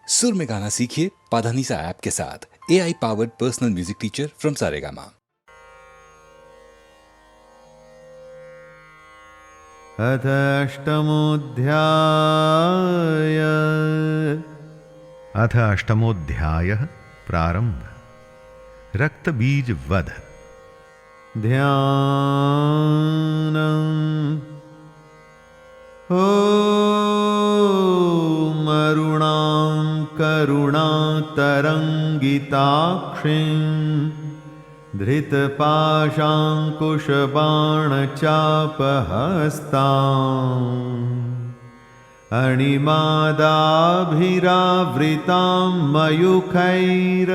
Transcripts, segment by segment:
सुर में गाना सीखिए पाधानीसा ऐप के साथ। AI powered personal music teacher from Saregama. अथ अष्टमोऽध्यायः प्रारम्भ। रक्तबीज वध। ध्यानम्। ॐ अरुणां करुणातरङ्गिताक्षीं धृतपाशाङ्कुशबाणचापहस्ताम् अणिमादाभिरावृतां मयूखैर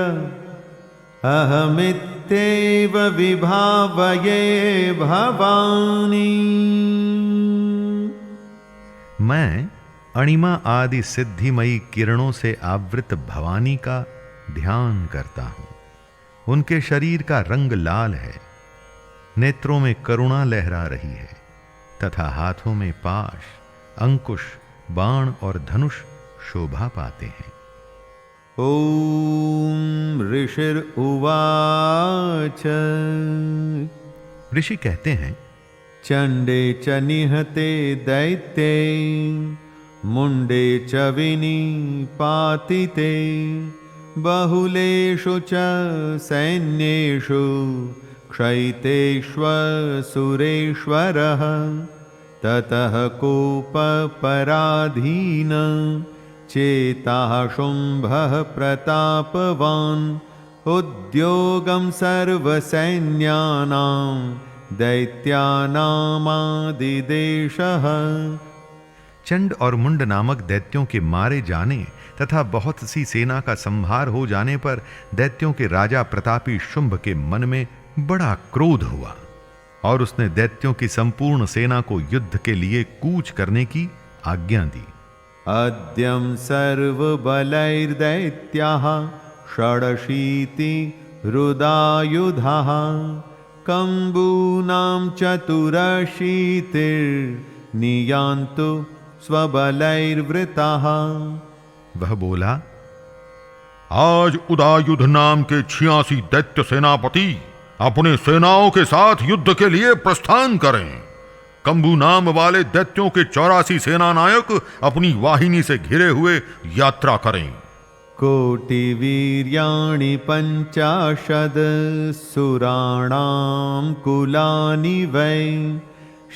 अहमित्येव विभावये भवानी। मैं अणिमा आदि सिद्धिमयी किरणों से आवृत भवानी का ध्यान करता हूं। उनके शरीर का रंग लाल है, नेत्रों में करुणा लहरा रही है तथा हाथों में पाश, अंकुश, बाण और धनुष शोभा पाते हैं। ओम ऋषिर्उवाच। ऋषि कहते हैं, चंडे च निहते दैत्ये मुंडे च विनिपातिते बहुलेषु च सैन्येषु क्षयितेष्वसुरेश्वरः ततः कोपपराधीन चेताः शुम्भः प्रतापवान् उद्योगं सर्वसैन्यानां दैत्यानामादिदेशः। चंड और मुंड नामक दैत्यों के मारे जाने तथा बहुत सी सेना का संहार हो जाने पर दैत्यों के राजा प्रतापी शुंभ के मन में बड़ा क्रोध हुआ और उसने दैत्यों की संपूर्ण सेना को युद्ध के लिए कूच करने की आज्ञा दी। अद्यं सर्वबलैर्दैत्याः षडशीति रुदायुधाः कम्बूनां चतुरशीतिर्नियान्तु स्वबलैर्वृताः। वह बोला, आज उदायुध नाम के 86 दैत्य सेनापति अपने सेनाओं के साथ युद्ध के लिए प्रस्थान करें। कंबू नाम वाले दैत्यों के 84 सेना नायक अपनी वाहिनी से घिरे हुए यात्रा करें। कोटिवीर्याणि पञ्चाशद् सुराणां कुलानि वै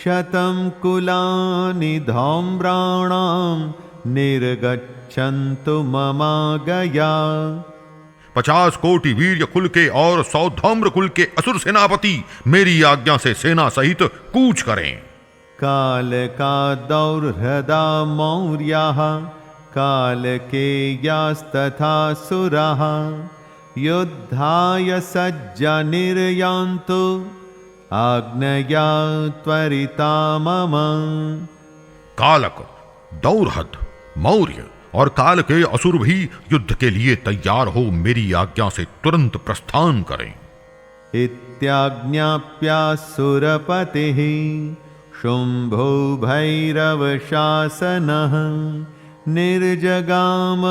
शतं कुलानि धौम्राणां निर्गच्छन्तु ममागया। 50 कोटि वीर्य कुल के और 100 धौम्र कुल के असुर सेनापति मेरी आज्ञा से सेना सहित कूच करें। कालका दौर्हृदा मौर्याः कालकेयास्तथा सुराः युद्धाय सज्जा निर्यान्तु आज्ञया त्वरिता मम। कालक, दौर्हद, मौर्य और काल के असुर भी युद्ध के लिए तैयार हो मेरी आज्ञा से तुरंत प्रस्थान करें। इत्याज्ञाप्यासुरपतिः शुम्भो भैरवशासनः निर्जगाम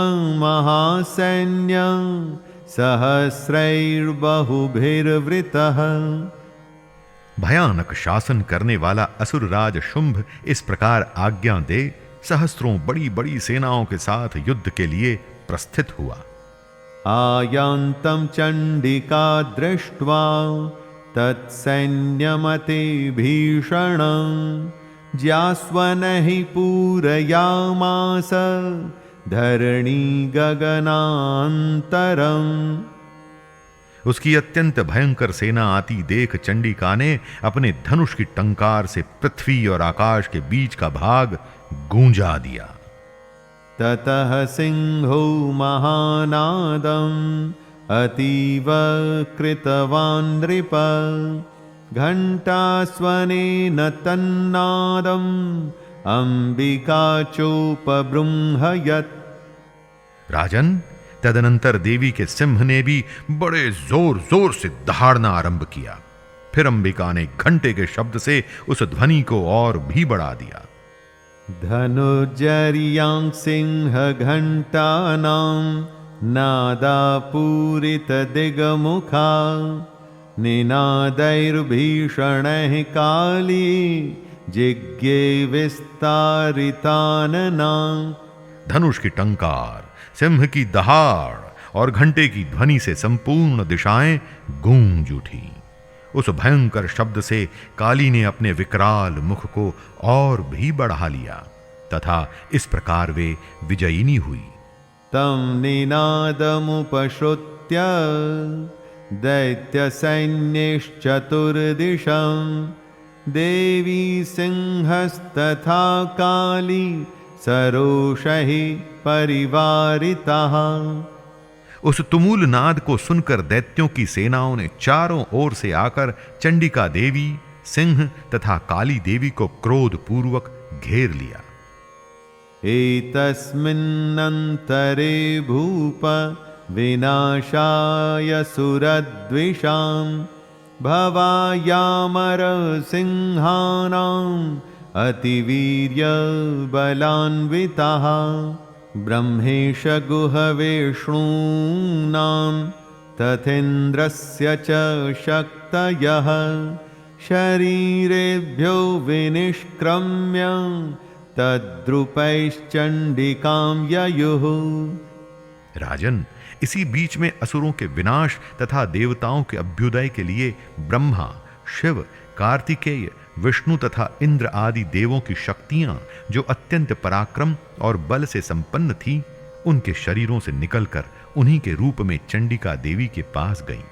महासैन्यं सहस्रैर्बहुभिर्वृतः। भयानक शासन करने वाला असुरराज शुंभ इस प्रकार आज्ञा दे सहस्रों बड़ी बड़ी सेनाओं के साथ युद्ध के लिए प्रस्थित हुआ। आयान्तं चंडिका दृष्ट्वा तत्सैन्यमति भीषणं ज्यास्वनः पूरयामास धरणी गगनान्तरम्। उसकी अत्यंत भयंकर सेना आती देख चंडिका ने अपने धनुष की टंकार से पृथ्वी और आकाश के बीच का भाग गूंजा दिया। ततः सिंहो महानादम् अतीव कृतवान् नृप घंटास्वनेन तन्नादम् अंबिका चोपबृंहयत्। राजन, तदनंतर देवी के सिंह ने भी बड़े जोर जोर से दहाड़ना आरंभ किया। फिर अंबिका ने घंटे के शब्द से उस ध्वनि को और भी बढ़ा दिया। धनुर्जर्यां सिंहघण्टानां नादापूरितदिगमुखा निनादैर्भीषणैः काली जिज्ञे विस्तारितानना। धनुष की टंकार, सिंह की दहाड़ और घंटे की ध्वनि से संपूर्ण दिशाएं गूंज उठी। उस भयंकर शब्द से काली ने अपने विकराल मुख को और भी बढ़ा लिया तथा इस प्रकार वे विजयिनी हुई। तं निनादमुपश्रुत्य दैत्यसैन्यश्चतुर्दिशं देवी सिंहस्तथा काली सरोषैः परिवारिताः। उस तुमुल नाद को सुनकर दैत्यों की सेनाओं ने चारों ओर से आकर चंडिका देवी, सिंह तथा काली देवी को क्रोध पूर्वक घेर लिया। एतस्मिन्नन्तरे भूप विनाशाय सुरद्विषां भवायामरसिंहानाम् अतिवीर्यबलान्विताः ब्रह्मेश गुहविष्णूनां तथेन्द्रस्य च शक्तयः शरीरेभ्यो विनिष्क्रम्य तद्रुपैश्चण्डिकां ययुः। राजन, इसी बीच में असुरों के विनाश तथा देवताओं के अभ्युदय के लिए ब्रह्मा, शिव, कार्तिकेय, विष्णु तथा इंद्र आदि देवों की शक्तियां जो अत्यंत पराक्रम और बल से संपन्न थी, उनके शरीरों से निकलकर उन्हीं के रूप में चंडिका देवी के पास गईं।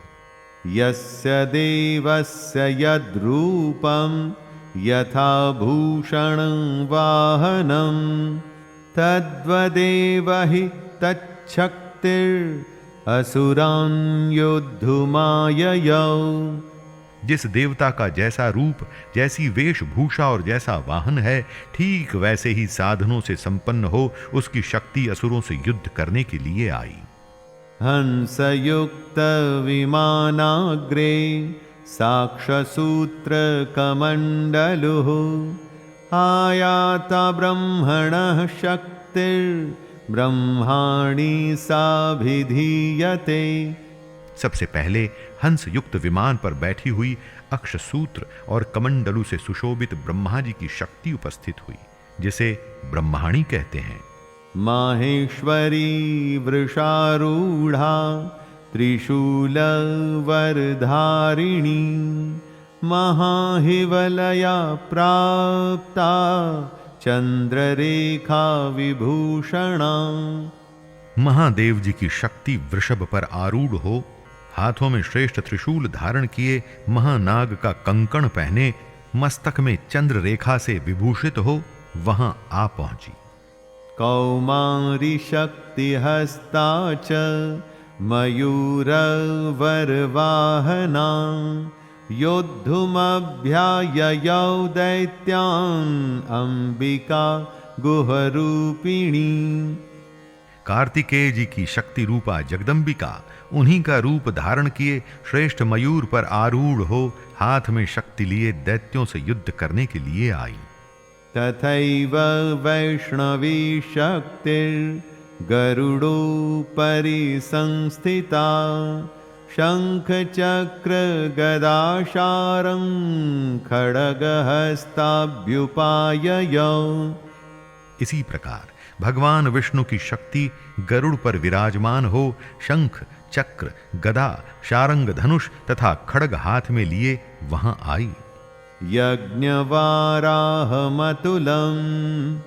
यस्य देवस्य यद्रूपं यथा भूषणं वाहनं तद्वदेव हि तच्छक्तिरसुरान् योद्धुमाययौ। जिस देवता का जैसा रूप, जैसी वेशभूषा और जैसा वाहन है, ठीक वैसे ही साधनों से संपन्न हो उसकी शक्ति असुरों से युद्ध करने के लिए आई। हंसयुक्त विमानाग्रे साक्षसूत्रकमण्डलुः आयाता ब्रह्मणः शक्तिर्ब्रह्माणि साभिधीयते। सबसे पहले हंस युक्त विमान पर बैठी हुई अक्षसूत्र और कमंडलू से सुशोभित ब्रह्मा जी की शक्ति उपस्थित हुई, जिसे ब्रह्माणी कहते हैं। माहेश्वरी वृषारूढ़ा त्रिशूलवरधारिणी महाहिवलया प्राप्ता चंद्ररेखा विभूषणा। महादेव जी की शक्ति वृषभ पर आरूढ़ हो, हाथों में श्रेष्ठ त्रिशूल धारण किए, महानाग का कंकण पहने, मस्तक में चंद्र रेखा से विभूषित हो वहां आ पहुंची। कौमारी शक्ति हस्ता च मयूरवरवाहना योद्धुमभ्याययौ दैत्यान् अंबिका गुहरूपिणी। कार्तिकेय जी की शक्ति रूपा जगदम्बिका उन्हीं का रूप धारण किए श्रेष्ठ मयूर पर आरूढ़ हो हाथ में शक्ति लिए दैत्यों से युद्ध करने के लिए आई। तथैव वैष्णवी शक्तिर्गरुडोपरि संस्थिता शंख चक्र गदाशारं खड्गहस्ताभ्युपाययौ। इसी प्रकार भगवान विष्णु की शक्ति गरुड़ पर विराजमान हो शंख, चक्र, गदा, शारंग, धनुष तथा खड्ग हाथ में लिए वहां आई। यज्ञवाराहमतुलं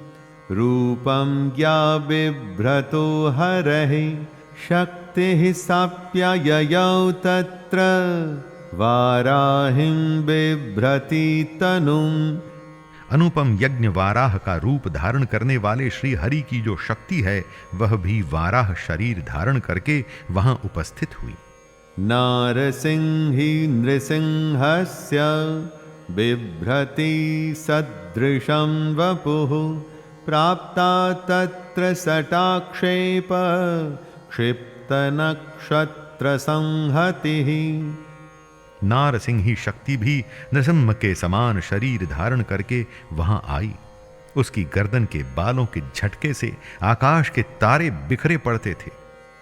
रूपं या बिभ्रतो हरः शक्तिः साप्यययौ तत्र वाराहिं बिभ्रति तनुम्। अनुपम यज्ञ वाराह का रूप धारण करने वाले श्री हरि की जो शक्ति है वह भी वाराह शरीर धारण करके वहां उपस्थित हुई। नारसिंही नृसिंहस्य बिभ्रति सदृशं वपुः प्राप्ता तत्र सटाक्षेप क्षिप्तनक्षत्रसंहतिः। नारसिंही शक्ति भी नृसिंह के समान शरीर धारण करके वहां आई। उसकी गर्दन के बालों के झटके से आकाश के तारे बिखरे पड़ते थे।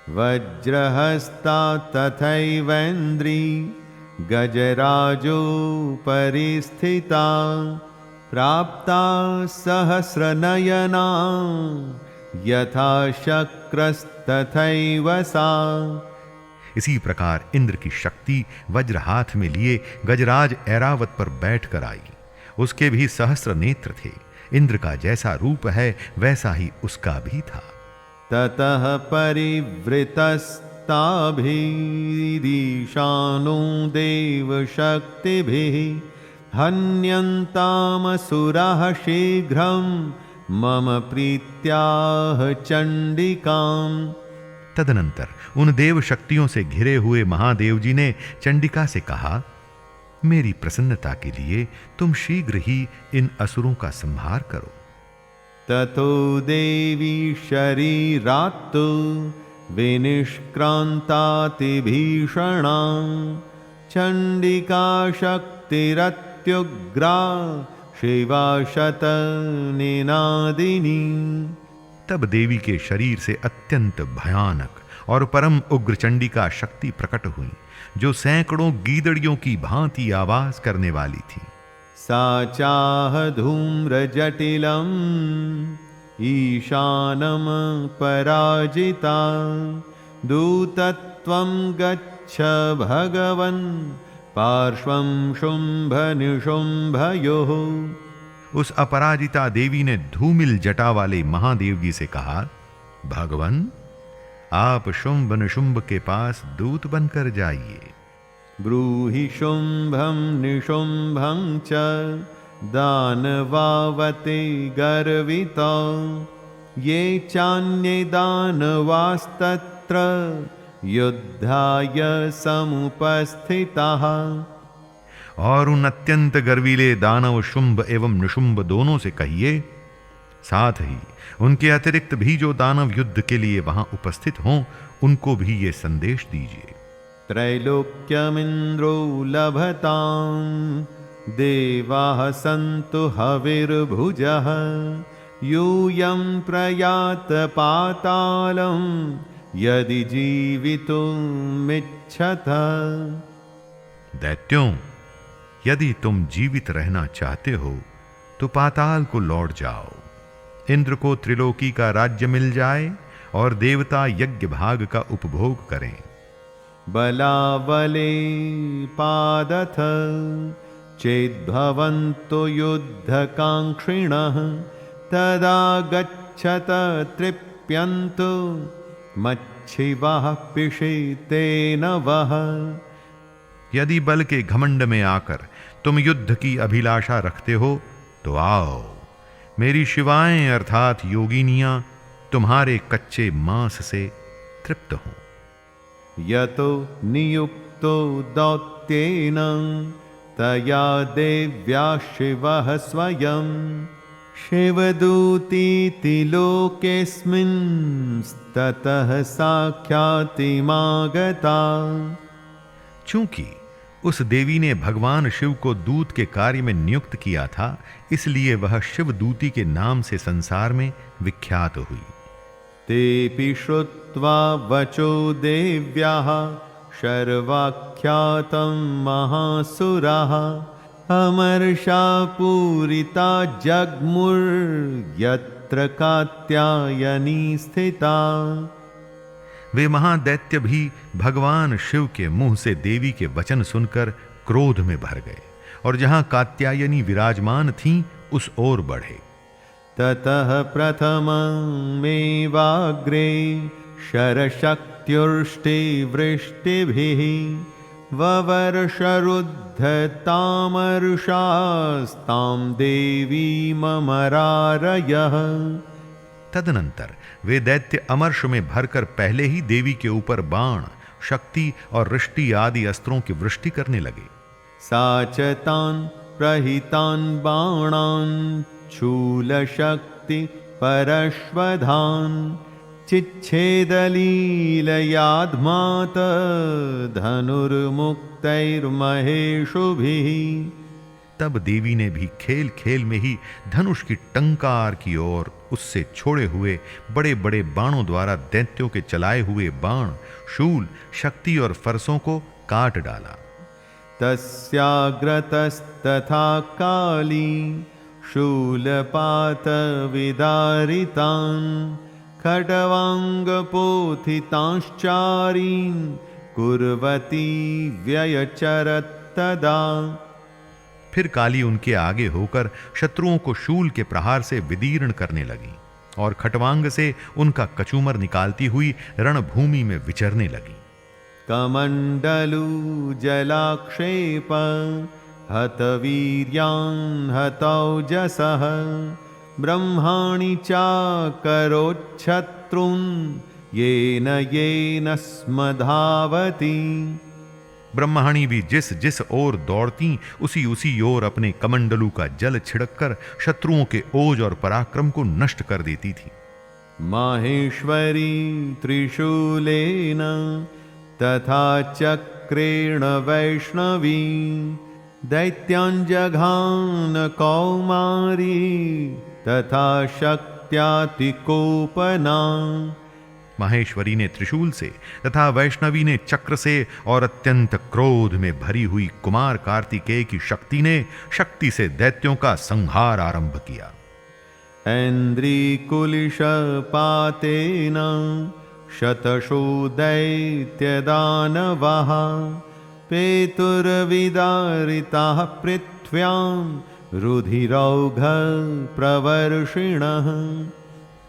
वज्रहस्ता तथैवेन्द्री गजराजो परिस्थिता प्राप्ता सहस्रनयना यथा शक्रस्तथैव सा। इसी प्रकार इंद्र की शक्ति वज्र हाथ में लिए गजराज ऐरावत पर बैठकर आई। उसके भी सहस्र नेत्र थे। इंद्र का जैसा रूप है वैसा ही उसका भी था। ततः परिवृतस्ताभिरीशानो देवशक्तिभिः हन्यन्तामसुराः शीघ्रं मम प्रीत्याह चंडिकाम्। तदनंतर उन देव शक्तियों से घिरे हुए महादेव जी ने चंडिका से कहा, मेरी प्रसन्नता के लिए तुम शीघ्र ही इन असुरों का संहार करो। ततो देवी शरीरात्तु विनिष्क्रान्तातिभीषणा चंडिका शक्तिरत्युग्रा शिवा शतनिनादिनी। तब देवी के शरीर से अत्यंत भयानक और परम उग्र चंडिका शक्ति प्रकट हुई, जो सैकड़ों गीदड़ियों की भांति आवाज करने वाली थी। सा चाह धूम्रजटिलम् ईशानम पराजिता दूतत्वं गच्छ भगवन् पार्श्वं शुंभ निशुंभयोः। उस अपराजिता देवी ने धूमिल जटा वाले महादेव जी से कहा, भगवन, आप शुंभ निशुंभ के पास दूत बनकर जाइए। ब्रूहि शुंभं निशुंभं च दानवावते गर्विता ये चान्ये दानवास्तत्र युद्धाय समुपस्थिताः। और उन अत्यंत गर्वीले दानव शुंभ एवं निशुंभ दोनों से कहिए, साथ ही उनके अतिरिक्त भी जो दानव युद्ध के लिए वहां उपस्थित हों, उनको भी ये संदेश दीजिए। त्रैलोक्यमिन्द्रो लभतां देवाः सन्तु हविर्भुजः यूयं प्रयात पातालं यदि जीवितुमिच्छथ। दैत्यों, यदि तुम जीवित रहना चाहते हो तो पाताल को लौट जाओ। इंद्र को त्रिलोकी का राज्य मिल जाए और देवता यज्ञ भाग का उपभोग करें। बलाबले पादथ चेद्भवन्तो युद्धकाङ्क्षिणः तदा गच्छत तृप्यन्तु मच्छिवाः पिषेतेन वः। यदि बल के घमंड में आकर तुम युद्ध की अभिलाषा रखते हो तो आओ, मेरी शिवाएं अर्थात योगिनियां तुम्हारे कच्चे मांस से तृप्त हो। यतो नियुक्तो दौत्येन तया देव्या शिवः स्वयं शिवदूतीति लोकेऽस्मिन् ततः साक्षातिमागता। चूंकि उस देवी ने भगवान शिव को दूत के कार्य में नियुक्त किया था, इसलिए वह शिवदूती के नाम से संसार में विख्यात हुई। तेऽपि श्रुत्वा वचो देव्याः शर्वाख्यातं महासुराः अमर्षा पूरिता जग्मुर्यत्र कात्यायनी स्थिता। वे महादैत्य भी भगवान शिव के मुंह से देवी के वचन सुनकर क्रोध में भर गए और जहां कात्यायनी विराजमान थीं उस ओर बढ़े। ततः प्रथममेवाग्रे शरशक्त्युष्टिवृष्टिभिः ववर्षरुद्धतामर्षास्तां देवीममरारयः। तदनंतर वे दैत्य अमर्ष में भरकर पहले ही देवी के ऊपर बाण, शक्ति और रिष्टि आदि अस्त्रों की वृष्टि करने लगे। साचतान् प्रहितान् बाणान् शूलशक्ति परश्वधान् चिच्छेदलीलयाध्मात धनुर्मुक्तैर्महेशुभिः। तब देवी ने भी खेल खेल में ही धनुष की टंकार की ओर उससे छोड़े हुए बड़े बड़े बाणों द्वारा दैत्यों के चलाए हुए बाण, शूल, शक्ति और फरसों को काट डाला। तस्याग्रतस्तथा काली शूलपात विदारितान् खड्वाङ्गपोथितांश्चारीन् कुर्वती व्ययचरत्तदा। फिर काली उनके आगे होकर शत्रुओं को शूल के प्रहार से विदीर्ण करने लगी और खटवांग से उनका कचूमर निकालती हुई रणभूमि में विचरने लगी। कमंडलू जलाक्षेप हतवीर्यान् हतौजसः ब्रह्माणि चाकरोच्छत्रुन् येन येन स्मधावति। ब्रह्माणी भी जिस जिस ओर दौड़ती उसी उसी ओर अपने कमंडलू का जल छिड़ककर शत्रुओं के ओज और पराक्रम को नष्ट कर देती थी। माहेश्वरी त्रिशूलेन तथा चक्रेण वैष्णवी दैत्याञ्जघान कौमारी तथा शक्त्यातिकोपना। माहेश्वरी ने त्रिशूल से तथा वैष्णवी ने चक्र से और अत्यंत क्रोध में भरी हुई कुमार कार्तिकेय की शक्ति ने शक्ति से दैत्यों का संहार आरंभ किया। ऐन्द्रिकुलिशपातेन शतशो दैत्यदानवः पेतुर्विदारिताः पृथ्व्यां रुधिरौघ प्रवर्षिणः।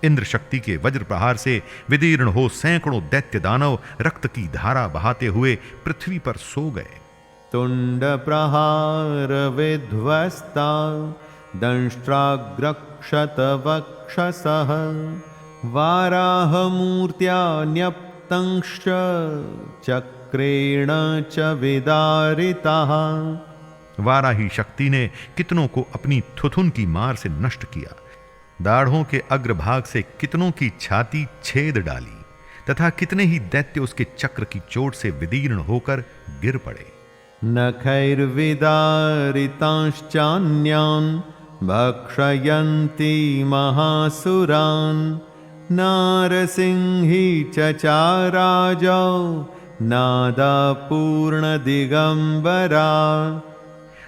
इंद्र शक्ति के वज्र प्रहार से विदीर्ण हो सैकड़ों दैत्य दानव रक्त की धारा बहाते हुए पृथ्वी पर सो गए। तुंड प्रहार विध्वस्ता दंष्ट्राग्रक्षत वक्षसः वाराह मूर्त्या न्यप्तंश्च चक्रेण च विदारिताः। वाराही शक्ति ने कितनों को अपनी थुथुन की मार से नष्ट किया, दाढ़ों के अग्रभाग से कितनों की छाती छेद डाली तथा कितने ही दैत्य उसके चक्र की चोट से विदीर्ण होकर गिर पड़े। नखैर्विदारितांश्चान्यान् भक्षयन्ति महासुरान् नारसिंही चचाराजौ नादापूर्णदिगंबरा।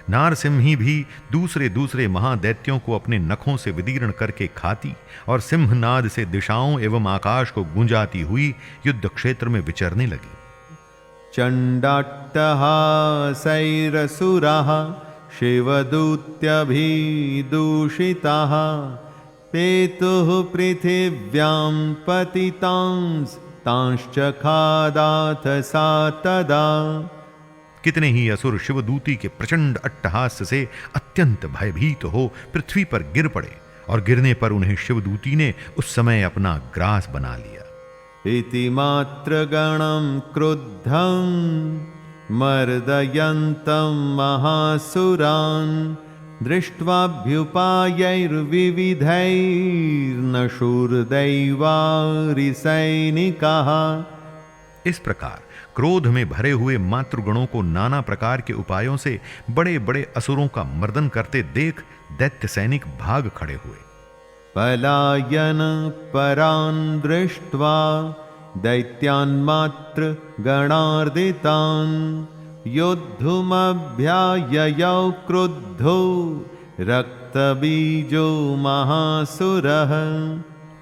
नारसिंही भी दूसरे दूसरे महादैत्यों को अपने नखों से विदीर्ण करके खाती और सिंहनाद से दिशाओं एवं आकाश को गुंजाती हुई युद्ध क्षेत्र में विचरने लगी। चंडाट्टहासैरसुराः शिवदूत्यभिदूषिताः पेतुः पृथिव्यां पतितांस्तांश्च खादाथ सा तदा। कितने ही असुर शिवदूती के प्रचंड अट्टहास से अत्यंत भयभीत हो पृथ्वी पर गिर पड़े और गिरने पर उन्हें शिवदूती ने उस समय अपना ग्रास बना लिया। इति मात्र गणं क्रुद्धं मर्दयन्तं महासुरान् दृष्ट्वाभ्युपायैर्विविधैर्नशूर्दैवारिसैनिकाः। इस प्रकार क्रोध में भरे हुए मातृगणों को नाना प्रकार के उपायों से बड़े बड़े असुरों का मर्दन करते देख दैत्य सैनिक भाग खड़े हुए। पलायन परान् दृष्ट्वा दैत्यान् मात्र गणार्दितान् योद्धुमभ्याययौ क्रुद्धो रक्तबीजो महासुरः।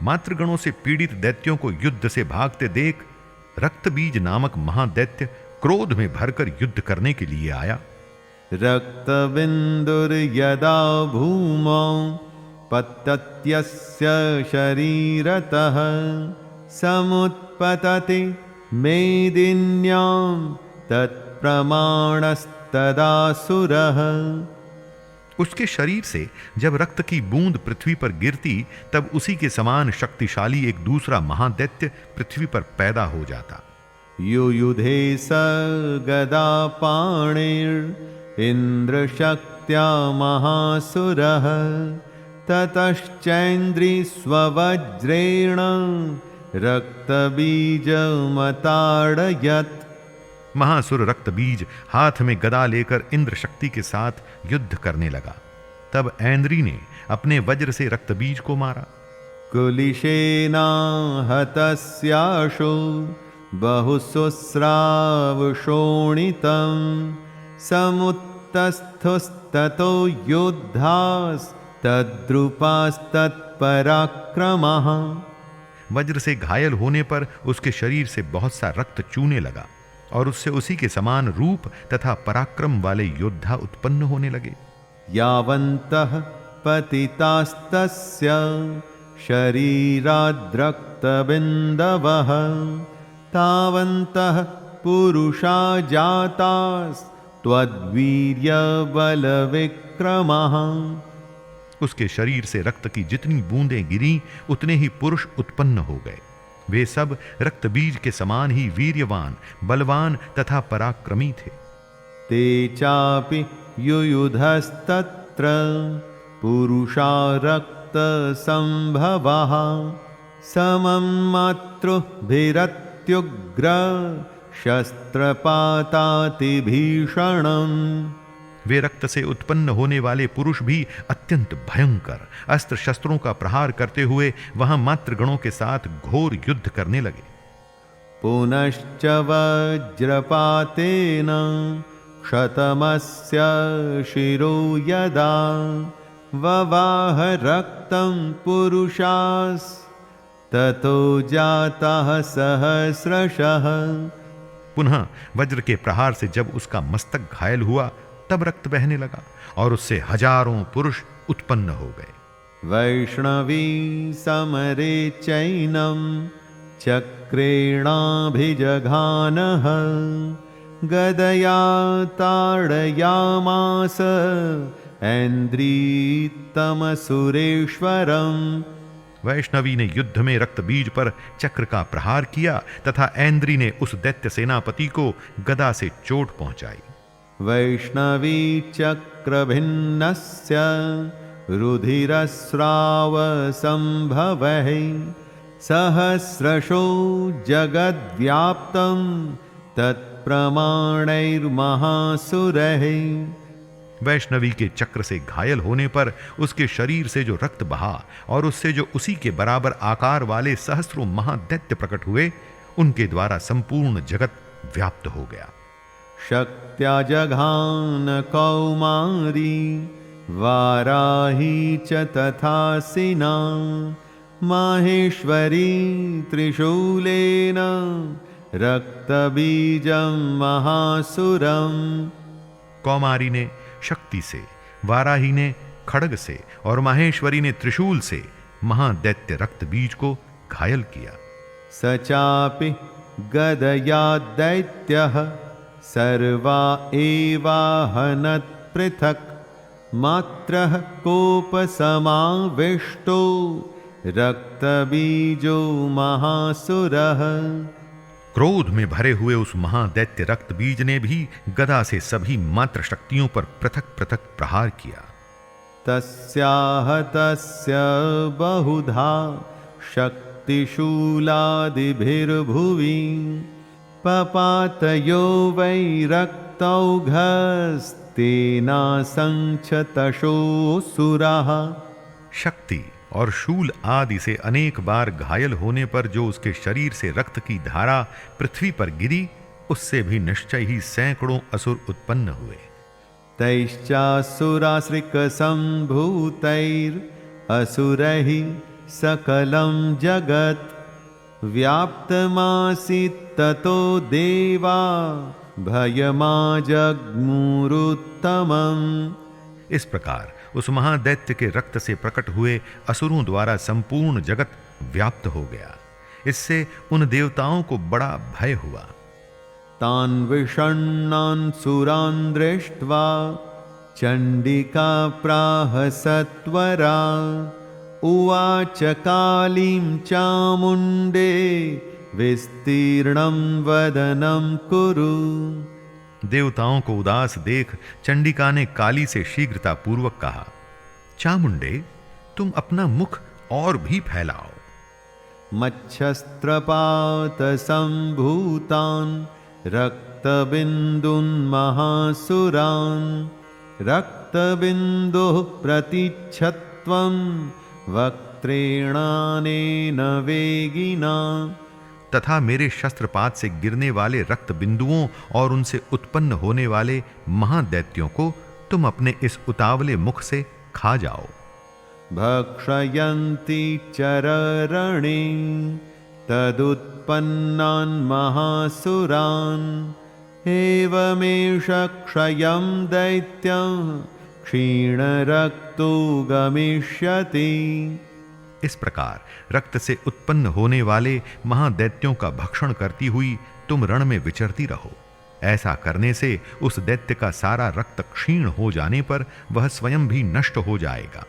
मातृगणों से पीड़ित दैत्यों को युद्ध से भागते देख रक्तबीज नामक महादैत्य क्रोध में भरकर युद्ध करने के लिए आया। रक्तबिंदुर्यदा भूमौ पतत्यस्य शरीरतः समुत्पतति मेदिन्यां तत्प्रमाणस्तदासुरः। उसके शरीर से जब रक्त की बूंद पृथ्वी पर गिरती तब उसी के समान शक्तिशाली एक दूसरा महादैत्य पृथ्वी पर पैदा हो जाता। युयुधे स गदा पाणिर्इन्द्र शक्त्या महासुरः ततश्चैन्द्री स्ववज्रेण रक्तबीजमताडयत्। महासुर रक्तबीज हाथ में गदा लेकर इंद्र शक्ति के साथ युद्ध करने लगा। तब ऐन्द्री ने अपने वज्र से रक्तबीज को मारा। कुलिशेना हतस्याशो बहुशुस्राव शोणितं समुत्तस्थुस्ततो योद्धास्तद्रुपास्तत्पराक्रमः। वज्र से घायल होने पर उसके शरीर से बहुत सा रक्त चूने लगा और उससे उसी के समान रूप तथा पराक्रम वाले योद्धा उत्पन्न होने लगे। यावन्तः पतितास्तस्य शरीराद्रक्तबिन्दवः तावन्तः पुरुषा जातास्त्वद्वीर्यबलविक्रमः। उसके शरीर से रक्त की जितनी बूंदें गिरी उतने ही पुरुष उत्पन्न हो गए। वे सब रक्तबीज के समान ही वीर्यवान, बलवान तथा पराक्रमी थे। ते चापि युयुधस्तत्र पुरुषा रक्तसंभवः समं मातृभिरत्युग्र शस्त्रपातातिभीषणम्। वे रक्त से उत्पन्न होने वाले पुरुष भी अत्यंत भयंकर अस्त्र शस्त्रों का प्रहार करते हुए वहां मातृगणों के साथ घोर युद्ध करने लगे। पुनश्च वज्रपातेन क्षतमस्य शिरो यदा ववाह रक्तं पुरुषास्ततो जातः सहस्रशः। पुनः वज्र के प्रहार से जब उसका मस्तक घायल हुआ तब रक्त बहने लगा और उससे हजारों पुरुष उत्पन्न हो गए। वैष्णवी समरे चैनं चक्रेणाभिजघानः गदया ताडयामास ऐन्द्रीतमसुरेश्वरम्। वैष्णवी ने युद्ध में रक्तबीज पर चक्र का प्रहार किया तथा ऐन्द्री ने उस दैत्य सेनापति को गदा से चोट पहुंचाई। वैष्णवी चक्रभिन्नस्य रुधिरस्राव संभवः सहस्रशो जगद्व्याप्तं तत्प्रमाणैर्महासुरैः। वैष्णवी के चक्र से घायल होने पर उसके शरीर से जो रक्त बहा और उससे जो उसी के बराबर आकार वाले सहस्रों महादैत्य प्रकट हुए, उनके द्वारा संपूर्ण जगत व्याप्त हो गया। शक्त्या जघान कौमारी वाराही च तथासिना माहेश्वरी त्रिशूलेन रक्तबीजं महासुरम्। कौमारी ने शक्ति से, वाराही ने खड्ग से और माहेश्वरी ने त्रिशूल से महादैत्य रक्तबीज को घायल किया। सचापि गदया दैत्यः सर्वा एवाहनत् पृथक् मात्रः कोपसमाविष्टो रक्तबीजो महासुरः। क्रोध में भरे हुए उस महादैत्य रक्तबीज ने भी गदा से सभी मात्र शक्तियों पर पृथक पृथक प्रहार किया। तस्याहतस्य बहुधा शक्तिशूलादिभिर्भुवि पपातयो वै रक्तौघस्तेनासंक्षतशोऽसुराः। शक्ति और शूल आदि से अनेक बार घायल होने पर जो उसके शरीर से रक्त की धारा पृथ्वी पर गिरी, उससे भी निश्चय ही सैकड़ों असुर उत्पन्न हुए। तैश्चासुराश्रिकसम्भूतैरसुरैः सकलं जगत् व्याप्तमासीत् ततो देवा भयमाजग्मुरुत्तमम्। इस प्रकार उस महादैत्य के रक्त से प्रकट हुए असुरों द्वारा संपूर्ण जगत व्याप्त हो गया। इससे उन देवताओं को बड़ा भय हुआ। तान् विषण्णान् सुरान् दृष्ट्वा चण्डिका प्राह सत्वरा उवाच कालीं चामुण्डे विस्तीर्णं वदनं कुरु। देवताओं को उदास देख चंडिका ने काली से शीघ्रता पूर्वक कहा, चामुंडे, तुम अपना मुख और भी फैलाओ। मच्छस्त्रपात संभूतान् रक्तबिन्दुन्महासुरान् रक्तबिन्दुः प्रतिच्छत्वं वक्त्रेणानेन वेगिना। तथा मेरे शस्त्रपात से गिरने वाले रक्त बिंदुओं और उनसे उत्पन्न होने वाले महादैत्यों को तुम अपने इस उतावले मुख से खा जाओ। भक्षयन्ति चररणे तदुत्पन्नान् महासुरान् एवमेष क्षयं दैत्यं क्षीणरक्तो गमिष्यति। इस प्रकार रक्त से उत्पन्न होने वाले महादैत्यों का भक्षण करती हुई तुम रण में विचरती रहो। ऐसा करने से उस दैत्य का सारा रक्त क्षीण हो जाने पर वह स्वयं भी नष्ट हो जाएगा।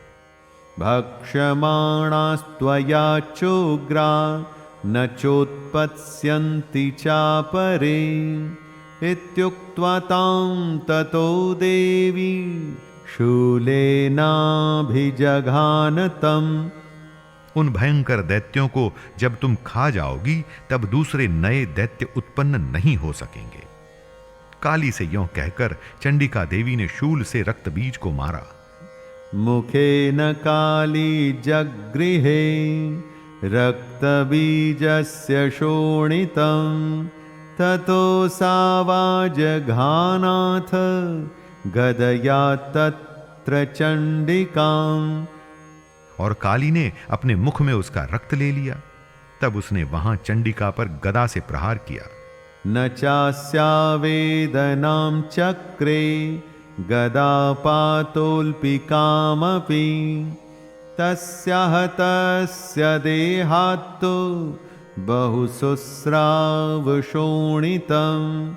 भक्ष्यमाणास्त्वया चोग्रा न चोत्पत्स्यन्ति चापरे इत्युक्त्वा तां ततो देवी शूलेनाभिजघानतम्। उन भयंकर दैत्यों को जब तुम खा जाओगी तब दूसरे नए दैत्य उत्पन्न नहीं हो सकेंगे। काली से यों कहकर चंडिका देवी ने शूल से रक्त बीज को मारा। मुखेन काली जगृहे रक्तबीजस्य शोणितं ततो सावाजघानाथ गदया तत्र चंडिकाम्। और काली ने अपने मुख में उसका रक्त ले लिया। तब उसने वहां चंडिका पर गदा से प्रहार किया। न चास्यावेदनां चक्रे गदापातोल्पिकामपि तस्याः तस्य देहात्तु बहुशुस्रावशोणितम्।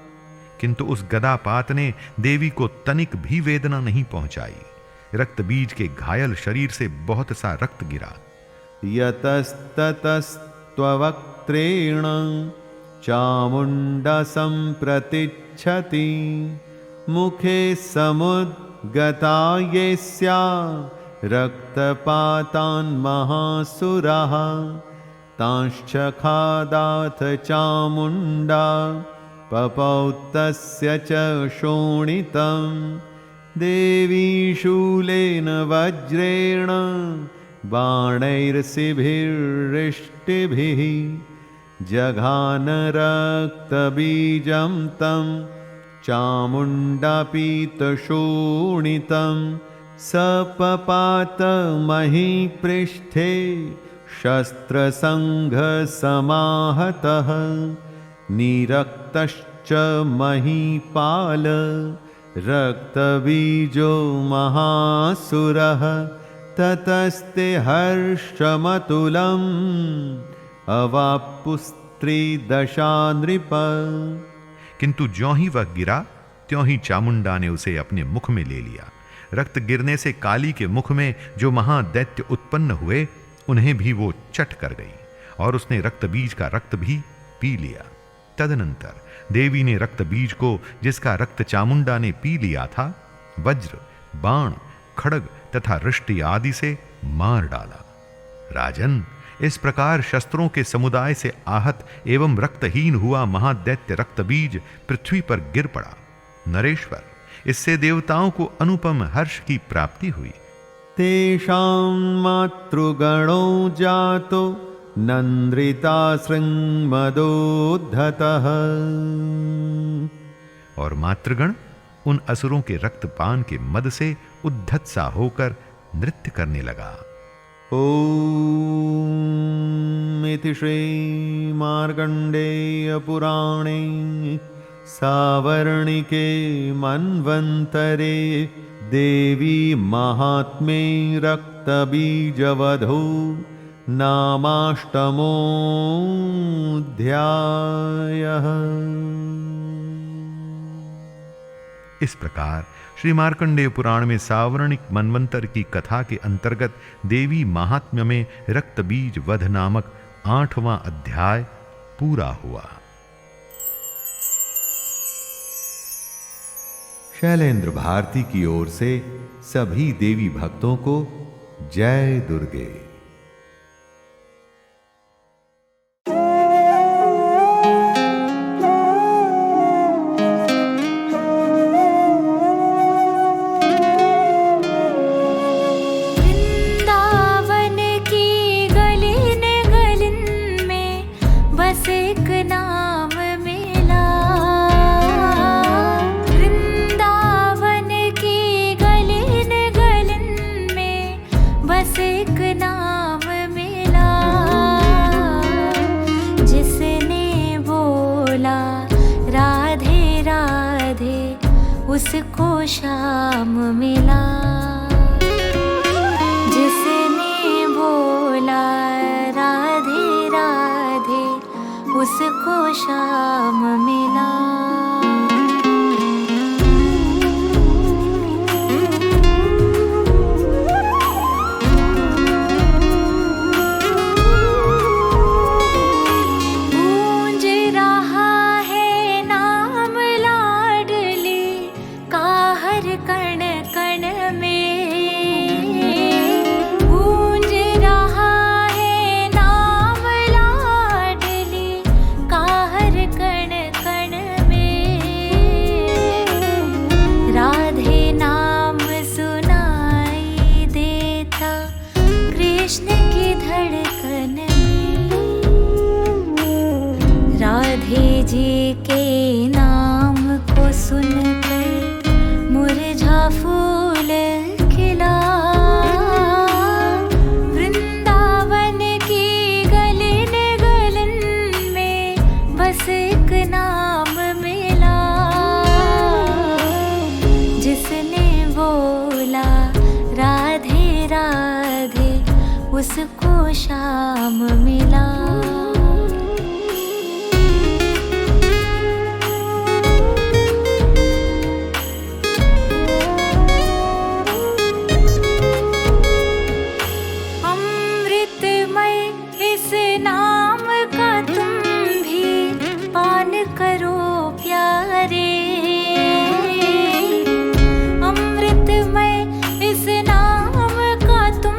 किंतु उस गदापात ने देवी को तनिक भी वेदना नहीं पहुंचाई। रक्त बीज के घायल शरीर से बहुत सा रक्त गिरा। यतस्ततस्त्ववक्त्रेण चामुण्डा सम्प्रतिच्छति मुखे समुद्गता येस्या रक्तपातान् महासुराः तांश्चखादाथ चामुण्डा पपौतस्य च शोणितम्। देवी शूलेन वज्रेण बाणैर्शिभिर्रिष्टिभिः जघान रक्तबीजं तं चामुण्डापीतशोणितं सपपात महीपृष्ठे शस्त्रसङ्घसमाहतः निरक्तश्च महीपाल रक्तबीजो महासुरः ततस्ते हर्षमतुलम् अवापुस्त्रिदशा नृप। किंतु ज्यों ही वह गिरा त्यों ही चामुंडा ने उसे अपने मुख में ले लिया। रक्त गिरने से काली के मुख में जो महादैत्य उत्पन्न हुए उन्हें भी वो चट कर गई और उसने रक्त बीज का रक्त भी पी लिया। तदनंतर देवी ने रक्त बीज को, जिसका रक्त चामुंडा ने पी लिया था, वज्र, बाण, खड्ग तथा रिष्टि आदि से मार डाला। राजन, इस प्रकार शस्त्रों के समुदाय से आहत एवं रक्तहीन हुआ महादैत्य रक्त बीज पृथ्वी पर गिर पड़ा। नरेश्वर, इससे देवताओं को अनुपम हर्ष की प्राप्ति हुई। तेषां मातृगणो जातो नंद्रिता श्रृंगमदोद्धतः। और मातृगण उन असुरों के रक्तपान के मद से उद्धत सा होकर नृत्य करने लगा। ओम इति श्री मार्कंडेय पुराणे सावर्णिके मन्वन्तरे देवी महात्म्ये रक्तबीजवधो नामाष्टमोऽध्यायः। इस प्रकार श्री मार्कंडेय पुराण में सावर्णिक मनवंतर की कथा के अंतर्गत देवी महात्म्य में रक्त बीज वध नामक 8वां अध्याय पूरा हुआ। शैलेंद्र भारती की ओर से सभी देवी भक्तों को जय दुर्गे। उसको शाम मिला। जिसने बोला राधे राधे, उसको शाम मिला। जी के नाम को सुनकर मुरझा फूल खिला। वृंदावन की गलिन गलिन में बस एक नाम मिला। जिसने बोला राधे राधे, उसको शाम मिला। करो प्यारे, अमृतमय इस नाम का तुम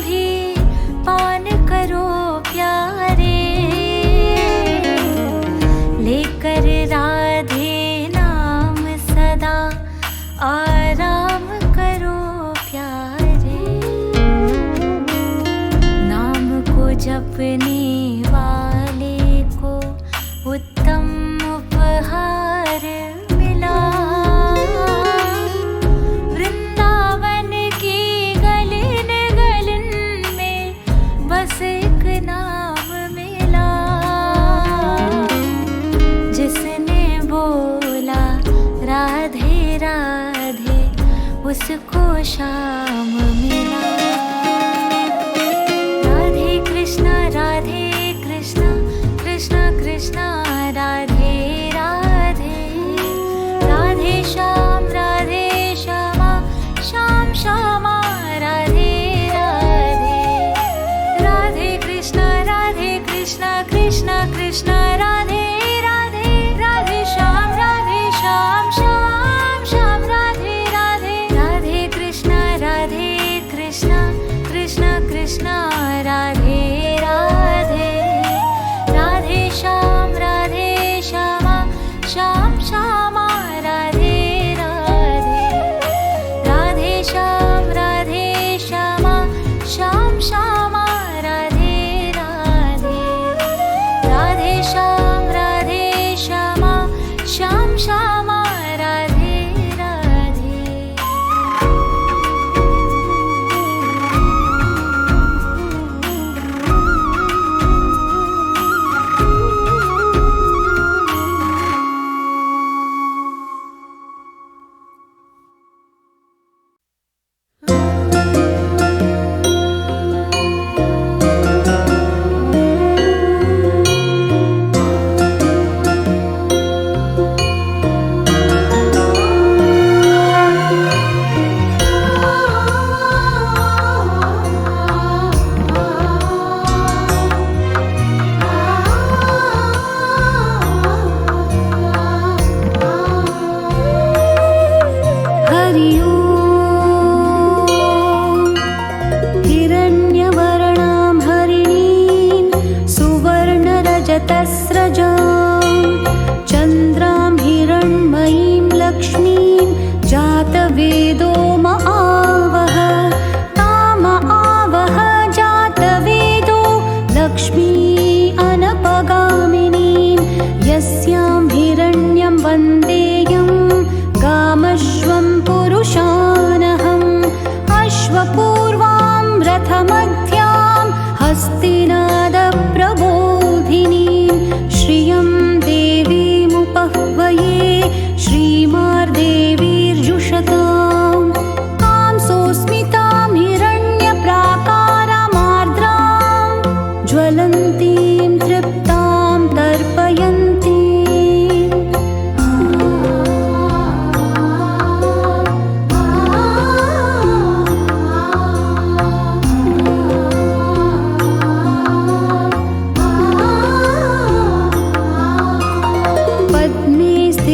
भी पान करो प्यारे। लेकर राधे नाम सदा आराम करो प्यारे। नाम को जपने वाले को उत्तम उपहार मिला। वृंदावन की गलिन गलिन में बस एक नाम मिला। जिसने बोला राधे राधे, उसको शाम मिला। राधे कृष्णा कृष्णा कृष्णा राधे राधे। राधे श्यामा श्याम श्यामा राधे राधे। राधे कृष्णा कृष्णा कृष्णा राधे राधे। राधे श्याम श्याम श्याम राधे राधे। राधे कृष्णा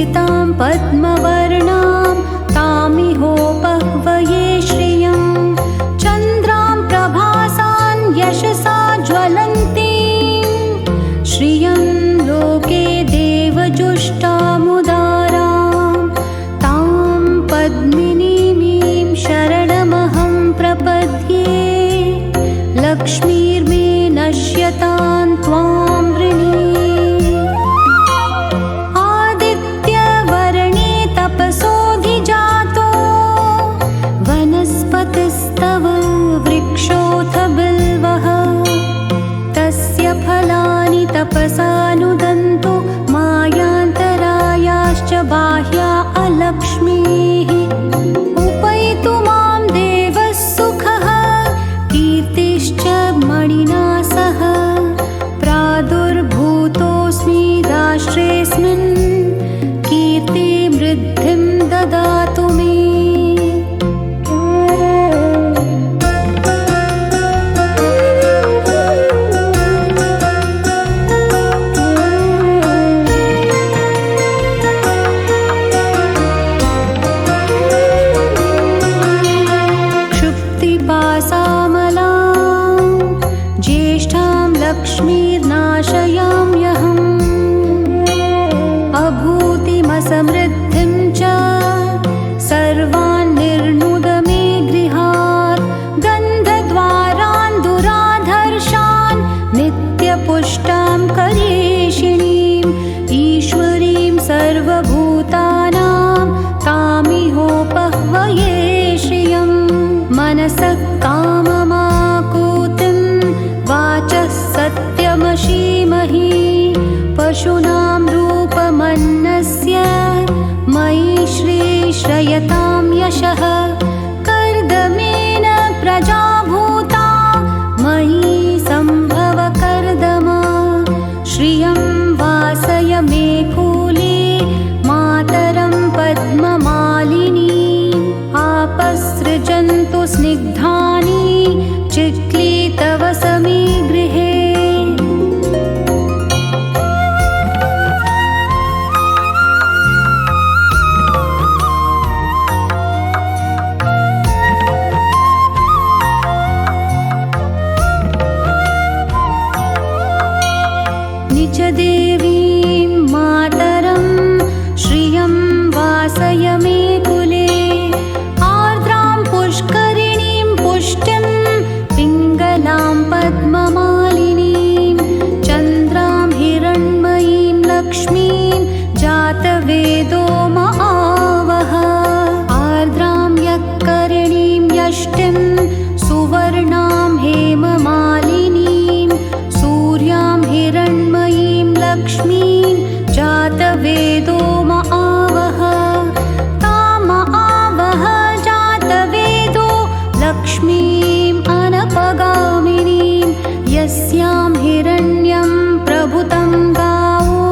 स्थितां पद्मवर्णां तामिहोपह्वये श्रियं चन्द्रां प्रभासां यशसा ज्वलन्तीं श्रियं लोके देवजुष्टामुदारां तां पद्मिनीमीं शरणमहं प्रपद्ये लक्ष्मीर्मे नश्यतां त्वां वृणी आदित्यवर्णे तपसोऽधिजातो वनस्पतिस्तव वृक्षोऽथ बिल्वः तस्य फलानि तपसानुदन्तो मायान्तरायाश्च बाह्या अलक्ष्मीः उपैतु मां देवः सुखः कीर्तिश्च मणिना सह प्रादुर्भूतोऽस्मि राष्ट्रेऽस्मिन् कीर्तिवृद्धिं ददातु मे क्षुप्तिपासामलां ज्येष्ठां लक्ष्मीर्नाशयाम्यहम् अभूतिमसमृद्धिं च सर्वान् निर्नुद मे गृहात् गन्धद्वारान् दुराधर्षान् नित्यपुष्टां करेशिणीम् ईश्वरीं सर्वभूतानां तामिहोपह्वये श्रियम् मनसः काममाकूतिं वाचः सत्यमशीमहि पशूनां रूपमन्नस्य मयि श्रीश्रयतां यशः कर्दमेन प्रजा भूता मयि सम्भव कर्दमा श्रियं वासय मे कूले मातरं पद्ममालिनीम् आपसृजन्तु स्निग्धानि चिक्ली तव समी गृहे निजदेवीं मातरं श्रियं वासय मे कुले आर्द्रां पुष्करिणीं पुष्टिं पिङ्गलां पद्ममालिनीं चन्द्रां हिरण्मयीं लक्ष्मीं जातवेदो महावः आर्द्रां यक्करिणीं यष्टिं सुवर्णां हेममालिनीं सूर्यां हिरण्मयीं लक्ष्मीं जातवेदो महावः ताम आवह जातवेदो लक्ष्मीम् अनपगामिनीं यस्यां हिरण्यं प्रभुतं गावो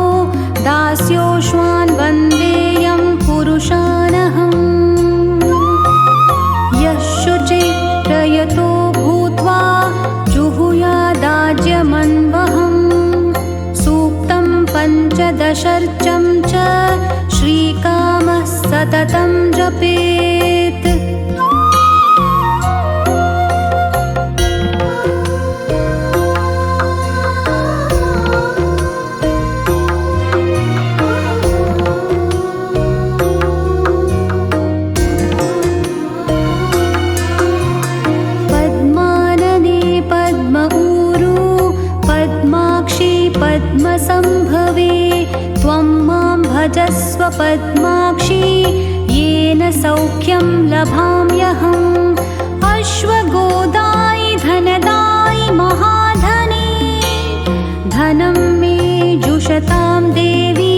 दास्योश्वान् वन्देयं पुरुषानहम् यः शुचिः प्रयतो भूत्वा जुहुयादाज्यमन्वहम् सूक्तं पञ्चदशर्चं च श्रीकामः सततं जपेत् पद्मानने पद्म ऊरू पद्माक्षी पद्मसम्भवे त्वं मां भजस्व पद्माक्षी येन सौख्यं लभाम्यहम् अश्वगोदायि धनदायि महाधने धनं मे जुषतां देवी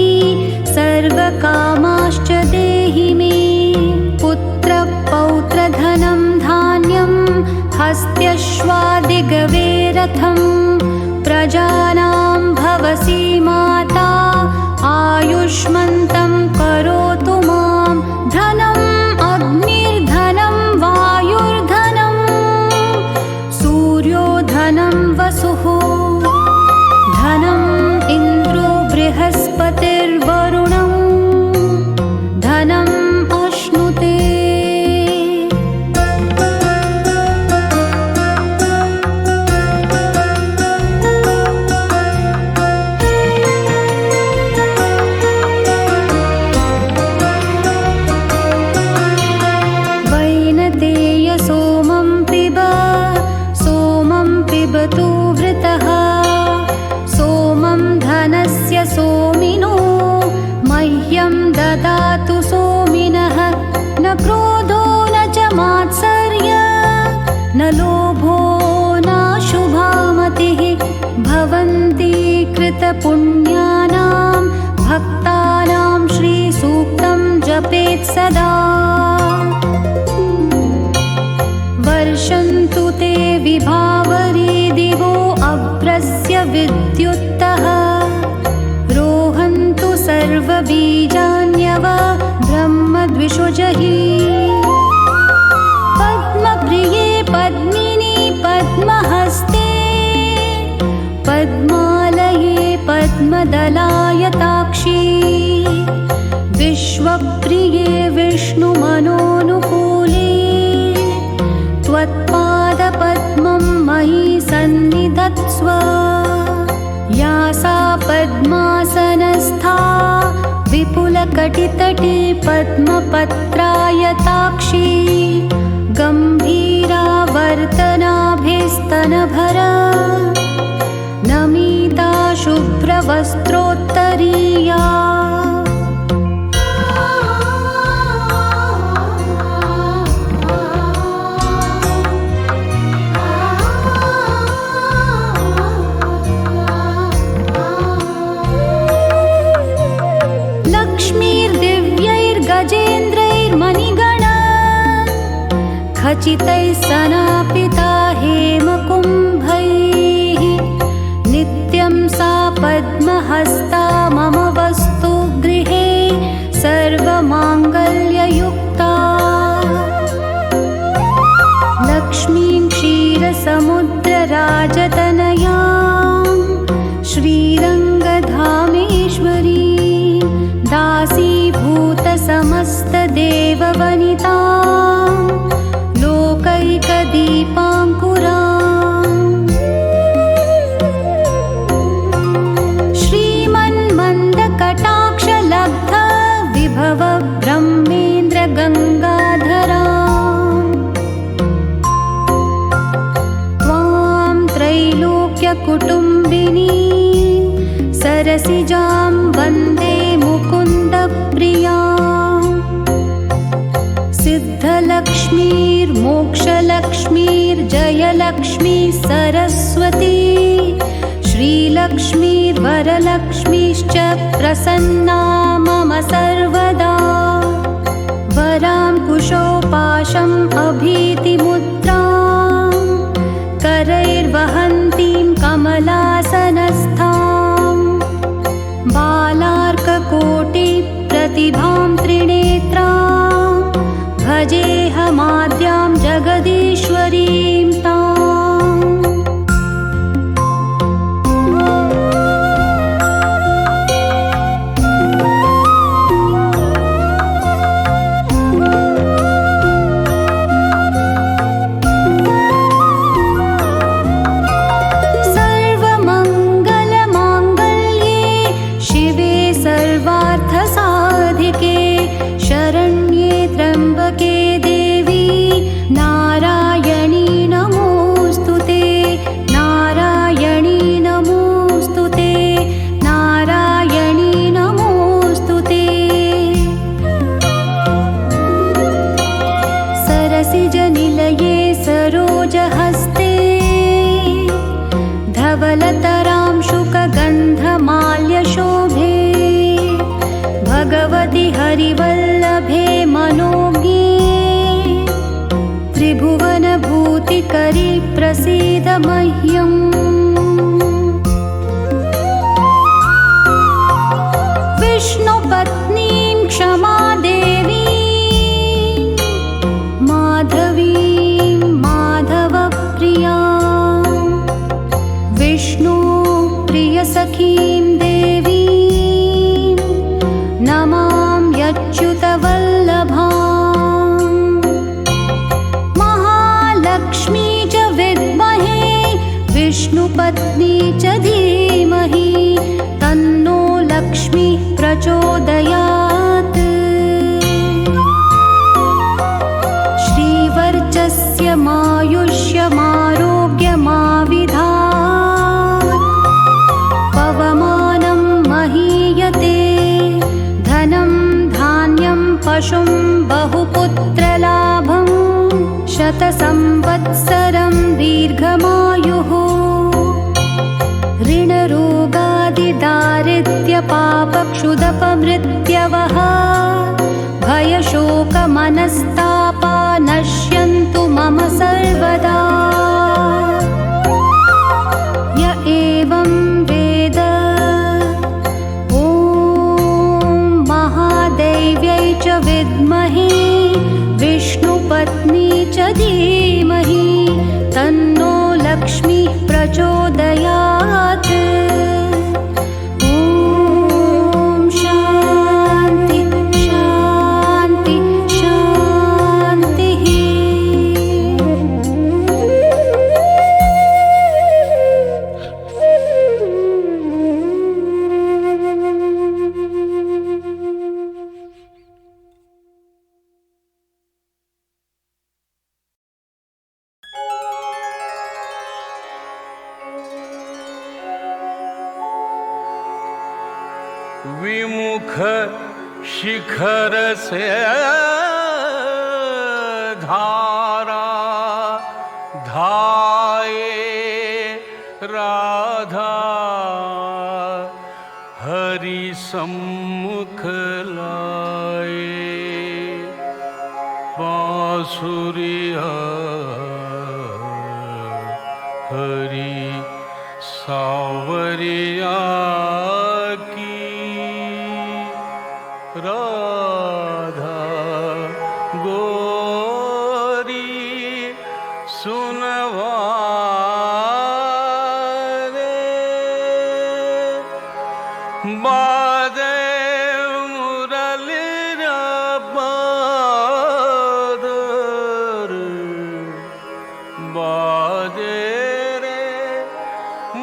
सर्वकामाश्च देहि मे पुत्रपौत्रधनं धान्यं हस्त्यश्वादिगवे रथं प्रजानां भवसि माता आयुष्मन्तं करोतु मां धनम् अग्निर्धनं वायुर्धनं सूर्यो धनं वसुः धनम् इन्द्रो बृहस्पतिर्वरुणम् न लोभो न शुभामतिः भवन्ति कृतपुण्यानां भक्तानां श्रीसूक्तं जपेत् सदा। वर्षन्तु ते विभावरी दिवो अभ्रस्य विद्युत्तः रोहन्तु सर्वबीजान्यव ब्रह्मद्विषुजहि। पद्मप्रिये पद्मिनी पद्महस्ते पद्मालये पद्मदलायताक्षी विश्वप्रिये विष्णुमनोनुकूले त्वत्पादपद्मं मयि सन्निधत्स्व। या सा पद्मासनस्था विपुलकटितटी पद्मपत्रायताक्षी गम्भीरा वर्तनाभिस्तनभरा नमिता शुभ्रवस्त्रोत्तरीया। लक्ष्मीर्दिव्यैर्गजेन्द्रैर्मणिगणा खचितैः सनापिता हेमकुम्भैः नित्यं सा पद्महस्ता मम वस्तु गृहे सर्वमाङ्गल्ययुक्ता। लक्ष्मीं क्षीरसमुद्रराजतनयां श्रीरङ्गधामेश्वरी दासीभूतसमस्तदेववनिता लोकैकदीपाङ्कुरा। श्रीमन्मन्दकटाक्षलब्ध विभव ब्रह्मेन्द्रगङ्गाधरा त्वां त्रैलोक्यकुटुम्बिनी सरसिजां वन्दे मुकुन्दप्रिया। सिद्धलक्ष्मीर्मोक्षलक्ष्मीर्जयलक्ष्मी सरस्वती श्रीलक्ष्मीर्वरलक्ष्मीश्च प्रसन्ना मम सर्वदा। वरां कुशोपाशम् अभीतिमुद्रां करैर्वहन्तीं कमलासनस्थां बालार्ककोटिप्रतिभां त्रिनेत्रां भजेऽहमाद्यां जगदीश्वरीं ताम्। सर्वमङ्गलमाङ्गल्ये शिवे सर्वार्थसाधिके शरण्ये त्र्यम्बके देवी नारायणी नमोऽस्तु ते। नारायणी नमोऽस्तु ते। नारायणी नमोऽस्तु ते। सरसिजनिलये सरोजहस्ते धवलतरां शुकगन्धमाल्यशोभे भगवति हरिवल्लभे मनोज्ञे त्रिभुवनभूतिकरी प्रसीद मह्यम्। विष्णुपत्नीं क्षमादेवी माधवीं माधवप्रिया विष्णुप्रियसखीं देवीं नमाम्यच्युतवल्लभाम्। महालक्ष्मी च विद्महे विष्णुपत्नी च धीमहि तन्नो लक्ष्मीः प्रचोदयात्। श्रीवर्चस्य मायुष्यमारोग्यमाविधात् पवमानं महीयते धनं धान्यं पशुं बहुपुत्रलाभं शतसंवत्सरं दीर्घमायुः ऋणरोगादिदारिद्र्यपापक्षुदपमृत्यवः भयशोकमनस्तापा नश्यन्तु मम सर्वदा। य एवं वेद ॐ महादेव्यै च विद्महे विष्णुपत्नी च धीमहि तन्नो लक्ष्मीः प्रचोदयात्। ॐ शान्ति शान्ति शान्तिः। विमुख शिखर से धारा धाये राधा हरि सम्मुख लाए बांसुरिया हरि सावरिया राधा गोरी सुनवारे बादे मुरली बादर बादे रे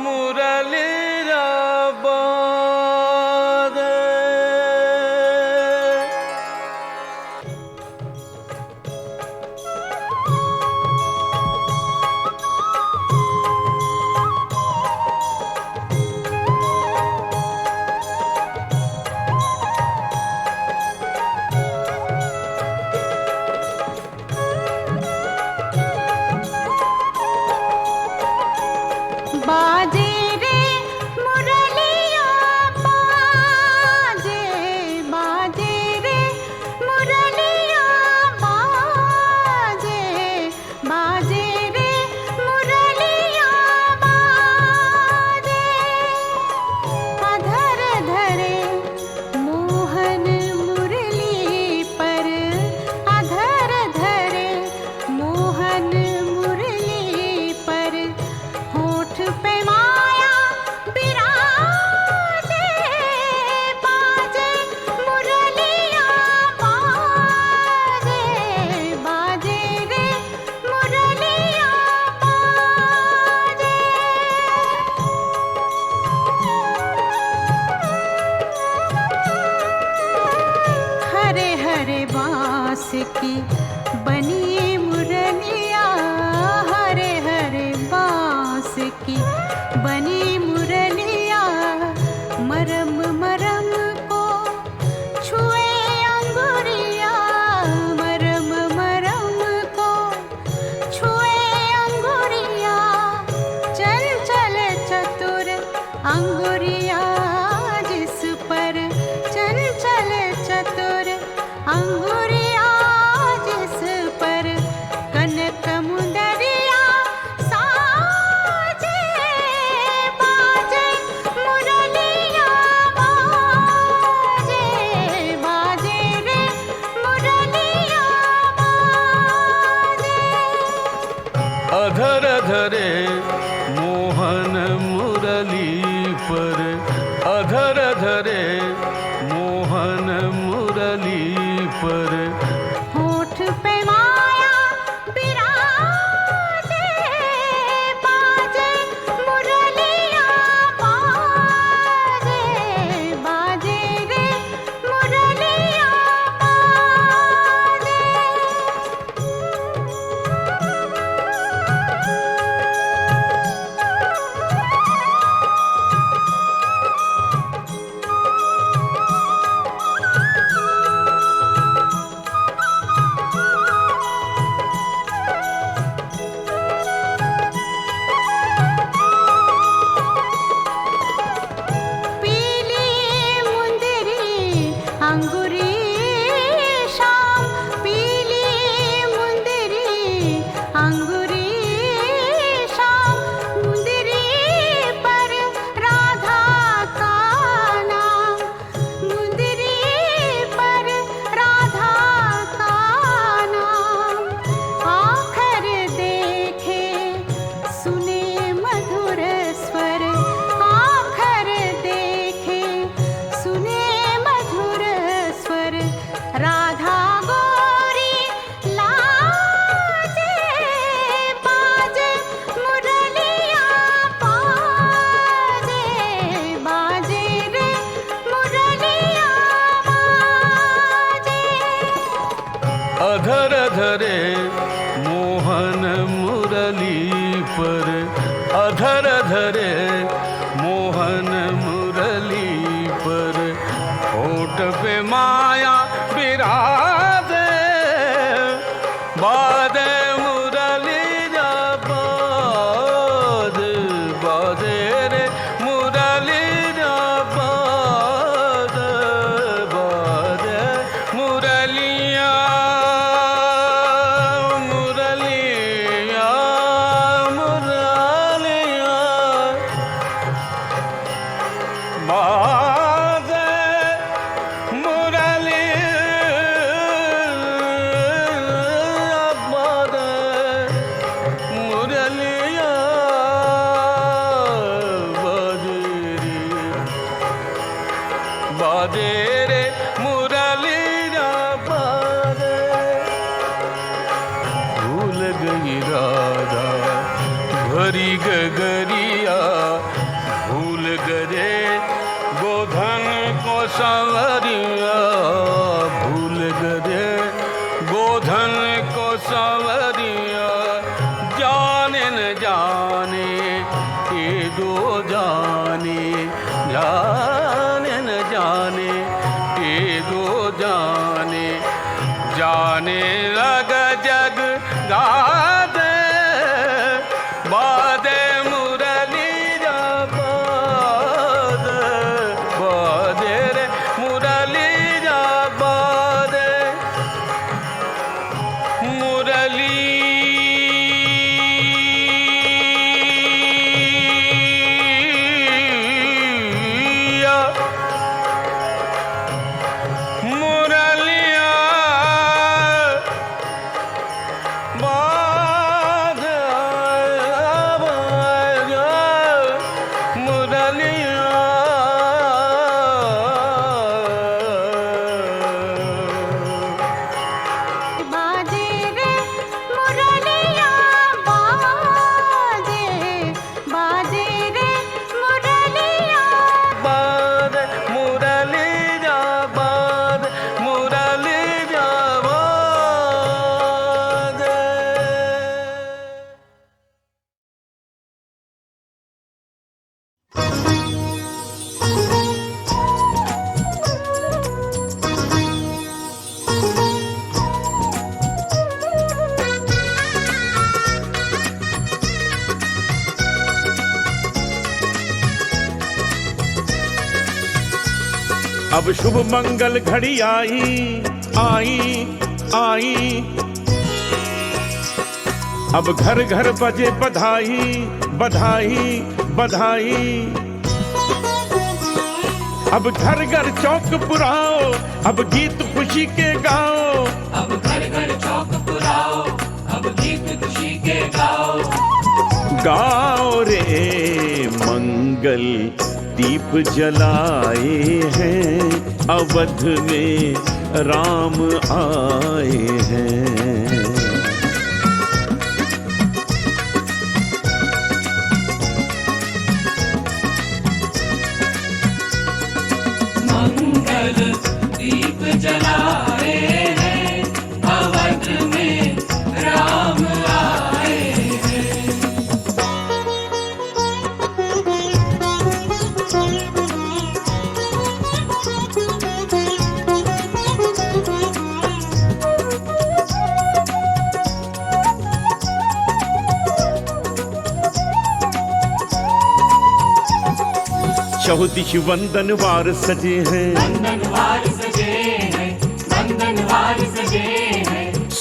मुरली बाजे रे मुरलिया बाजे बाजे रे मुरलिया बाजे बाजे रे मुरलिया बाजे अधर धरे मोहन मुरली पर अधर धरे मोहन मुरली पर होठ पे माया बिराजे बाजे मुरलिया बाजे बाजे रे मुरलिया बाजे। हरे हरे बांस की बनी मुरलिया हरे हरे बांस की बनी मुरलिया मरम मरम को छुए अंगुरिया मरम मरम को छुए अंगुरिया चल चल चतुर अंगुरिया जिस पर चल चल चतुर अंगुरिया जिस पर कनक मुंदरिया साजे बाजे मुरलिया बाजे बाजे रे मुरलिया बाजे। अधर धरे मोहन मुरली पर अधर धरे मोहन मुरली पर होठ पे माया बिराजे बाजे मुरलिया बाजे बाजे रे मुरलिया बाजे। अंगुरी श्याम पीली मुंदरी, अंगुरी श्याम मुंदरी पर राधा का नाम, मुंदरी पर राधा का नाम। आखर देखे सुने मधुर स्वर, आखर देखे सुने मधुर स्वर। राधा गोरी लाजे बाजे मुरलिया बाजे, बाजे रे मुरलिया बाजे। अधर धरे मोहन मुरली पर, अधर धरे मोहन मुरली पर। होठ पे माया बिराजे, बाजे मुरली जा बाजे, बाजे रे मुरली जा बाजे, बाजे मुरलिया मुरलिया मुरलिया। बाजे मुरलिया, बाजे मुरलिया, बाजे रे मुरलिया बाजे। भूल गई राधा भरी गगरिया, भूल गए गोधन को संवरिया, भूल गए गोधन को संवरिया। जाने न जाने ये दो जाने, जाने न जाने ये दो जाने। जाने लग जग गादे, बादे मुरली जा बादे, बादे रे मुरली जा बादे। मुरली मुरलिया बाजे, बाजे मुरलिया। बाजे रे मुरलिया बाजे, बाजे रे मुरलिया। बाजे मुरली जा बाजे, मुरली जा बाजे। अब शुभ मंगल घड़ी आई आई आई, अब घर घर बजे बधाई बधाई बधाई। अब घर घर चौक पुराओ, अब गीत खुशी के गाओ, अब घर घर चौक पुराओ, अब गीत खुशी के गाओ। गाओ रे मंगल दीप जलाए हैं, अवध में राम आए हैं। मंगल दीप जलाए हैं, अवध में राम आए हैं। चौदिश वंदन वार सजे हैं, वंदनवार सजे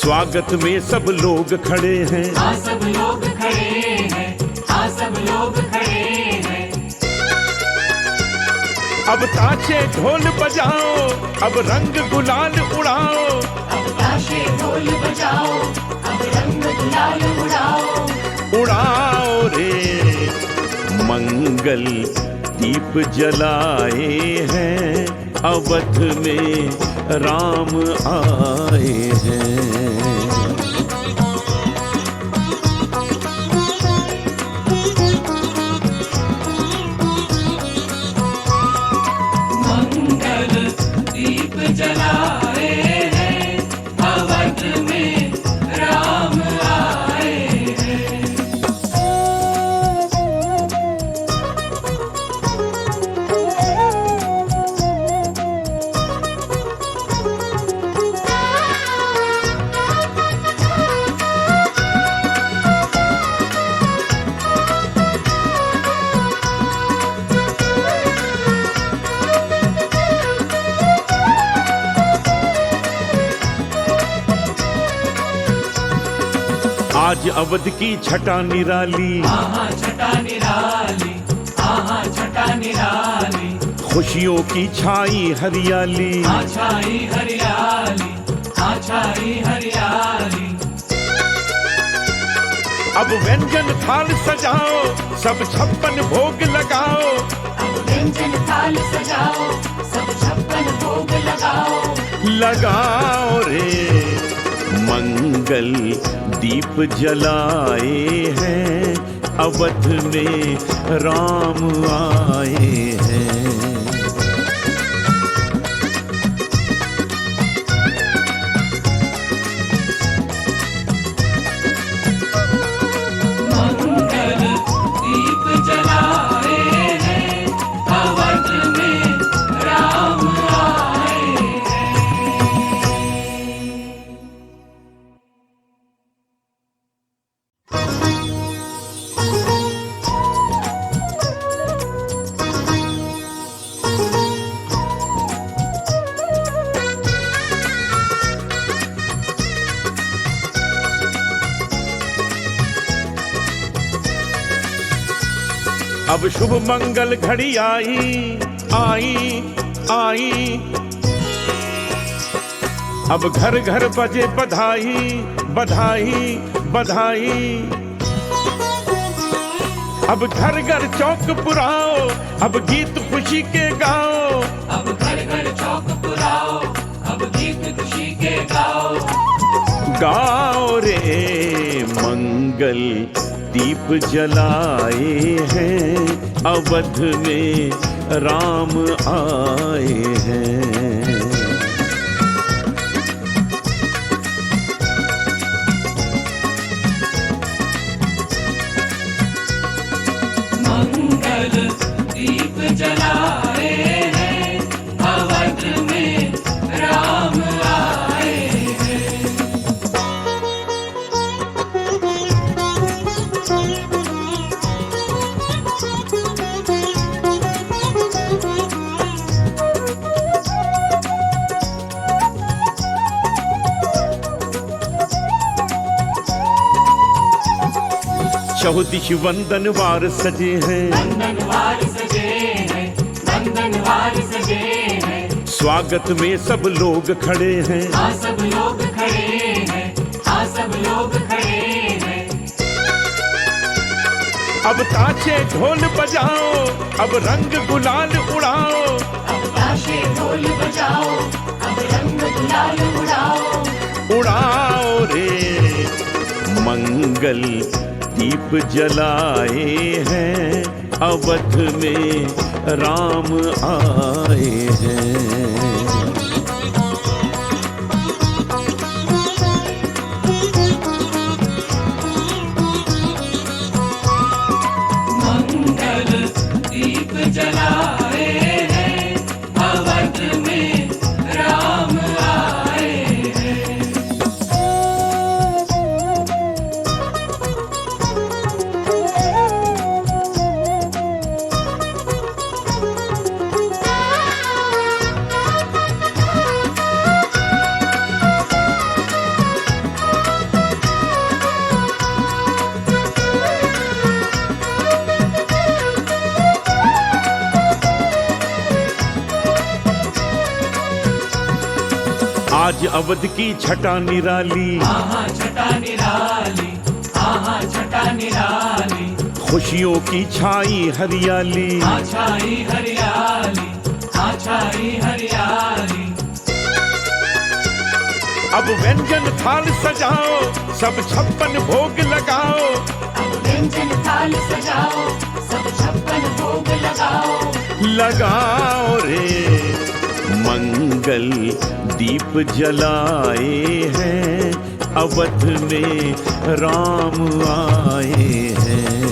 स्वागत में सब लोग खड़े हैं। हाँ सब लोग खड़े हैं, हाँ सब लोग खड़े हैं। अब ताशे ढोल बजाओ, अब रंग गुलाल उड़ाओ। अब ताशे ढोल बजाओ, अब रंग गुलाल उड़ाओ। उड़ाओ रे मंगल दीप जलाए हैं, अवध में राम आए हैं। मंगल दीप जलाए हैं, अवध में राम आए हैं। आज अवध की छटा निराली, आहा छटा निराली, आहा छटा निराली। खुशियों की छाई हरियाली। छाई हरियाली, छाई हरियाली। अब व्यंजन थाल सजाओ, सब 56 भोग लगाओ। अब व्यंजन थाल सजाओ, सब 56 भोग लगाओ। लगाओ रे मंगल दीप जलाए हैं, अवध में राम आए हैं। मंगल दीप जलाए हैं, अवध में राम आए हैं। अब शुभ मंगल घड़ी आई आई आई। अब घर घर बजे बधाई बधाई बधाई। अब घर घर चौक पुराओ, अब गीत खुशी के गाओ। अब घर घर चौक पुराओ, अब गीत खुशी के गाओ। गाओ रे मंगल दीप जलाए हैं, अवध में राम आए हैं। मंगल दीप जलाए हैं, अवध में राम आए हैं। चौदिश वंदनवार सजे हैं, वंदनवार सजे हैं, वंदनवार सजे हैं। स्वागत में सब लोग खड़े हैं। हाँ सब लोग खड़े हैं, हाँ सब लोग खड़े हैं। अब ताशे ढोल बजाओ, अब रंग गुलाल उड़ाओ। अब ताशे ढोल बजाओ, अब रंग गुलाल उड़ाओ। उड़ाओ रे मंगल दीप जलाए हैं, अवध में राम आए हैं। मंगल दीप जलाए हैं, अवध में राम आए हैं। आज अवध की छटा निराली, आहा छटा निराली, आहा छटा निराली, खुशियों की छाई हरियाली, छाई हरियाली, छाई हरियाली। अब व्यंजन थाल सजाओ, सब 56 भोग लगाओ, अब व्यंजन थाल सजाओ, सब 56 भोग लगाओ, लगाओ रे। मंगल दीप जलाए हैं, अवध में राम आए हैं।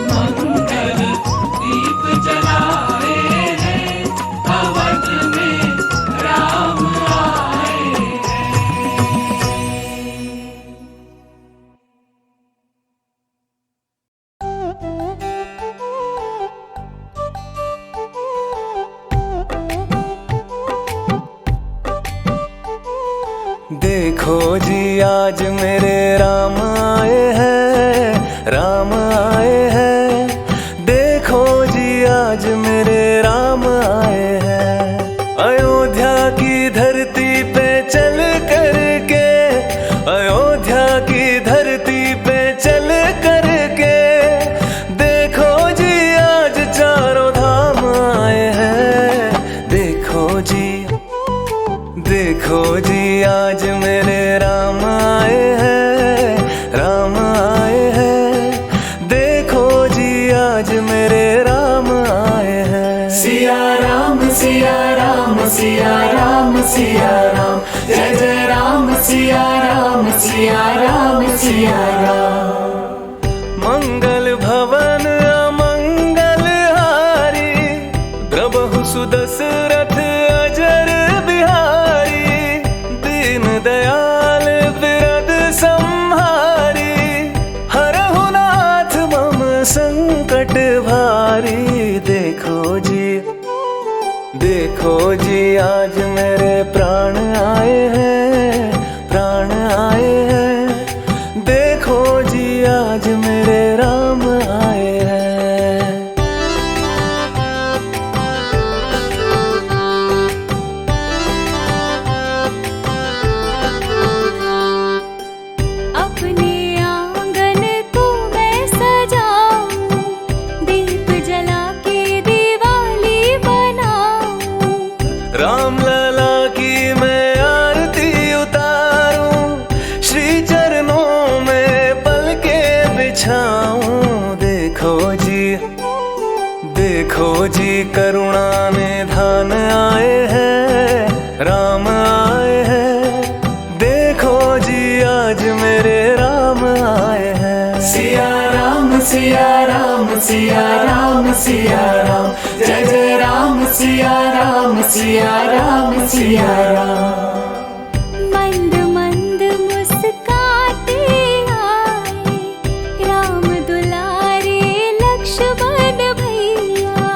मंगल दीप जलाए हैं, अवध में राम आए हैं। देखो जी आज मेरे राम आए हैं, राम आए हैं। देखो जी आज मेरे राम आए हैं। अयोध्या की धरती पे चल करके, अयोध्या की धरती पे चल करके, देखो जी आज चारों धाम आए हैं। देखो जी, देखो जी आज मेरे राम आए हैं, राम आए हैं। देखो जी आज मेरे राम आए हैं। सिया राम सिया राम सिया राम सिया राम, जय जय राम सिया राम सिया राम सिया राम। मंगल भवन अमंगल हारी, द्रबहु सुदशरथ अजर बिहारी। दीन दयाल बिरद संहारी, हरहु नाथ मम संकट भारी। देखो जी, देखो जी आज मेरे प्राण आए हैं, प्राण आए हैं। देखो जी आज मेरे राम आए हैं। अपने आंगन को मैं सजाऊं, दीप जला के दिवाली बनाऊं। राम लला की मैं आरती उतारूं, श्री चरणों में पलके बिछाऊं। देखो जी, देखो जी करुणा निधान आए हैं, राम आए हैं। देखो जी आज मेरे राम आए हैं। सिया राम सिया राम सिया राम सिया राम, जय जय राम सिया राम सिया राम सिया राम। मंद मंद मुस्काते आए, राम दुलारे लक्ष्मण भैया।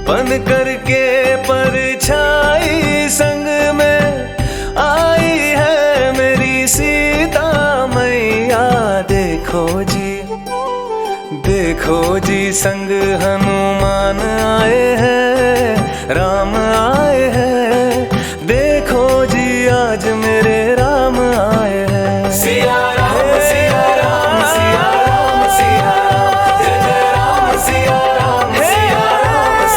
बन करके परछाई संग में आई है मेरी सीता मैया। देखो जी, देखो जी संग हनुमान आए हैं, राम आए हैं। देखो जी आज मेरे राम आए हैं। सिया राम सिया राम सिया राम सिया राम, जय जय राम सिया राम सिया राम सिया।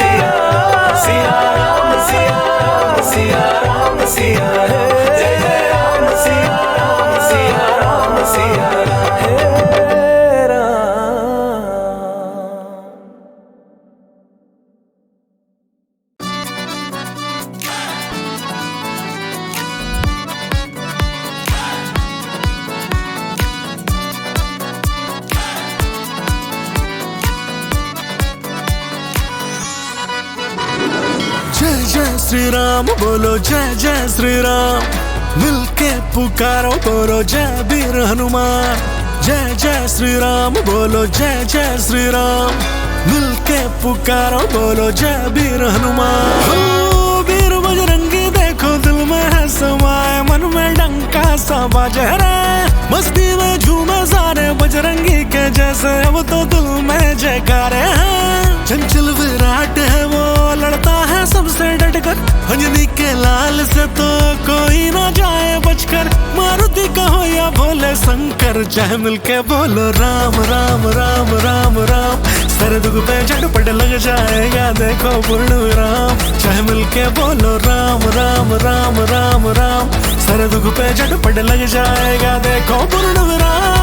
सिया राम सिया राम सिया राम सिया, जय जय राम सिया राम सिया राम सिया हे राम। जय जय श्री राम बोलो, जय जय श्री राम। मिलके पुकारो बोलो जय वीर हनुमान। जय जय श्री राम बोलो, जय जय श्री राम। मिलके पुकारो बोलो जय वीर हनुमान। हो वीर बजरंगी देखो दिल में है समाए, मन में डंका सा बाजे रे। मस्ती में झूमे सारे बजरंगी के जय जैसे अब तो दिल में जयकारे हैं। चंचल विराट है वो, लड़ता है सबसे डटकर, अंजनी के लाल से तो कोई ना जाए बचकर। मारुति कहो या भोले शंकर, चाहे मिलके बोलो राम राम राम राम राम। सर दुख पे झटपट लग जाएगा देखो पूर्ण विराम, चाहे मिलके बोलो राम राम राम राम राम। सर दुख पे झटपट लग जाएगा देखो पूर्ण विराम।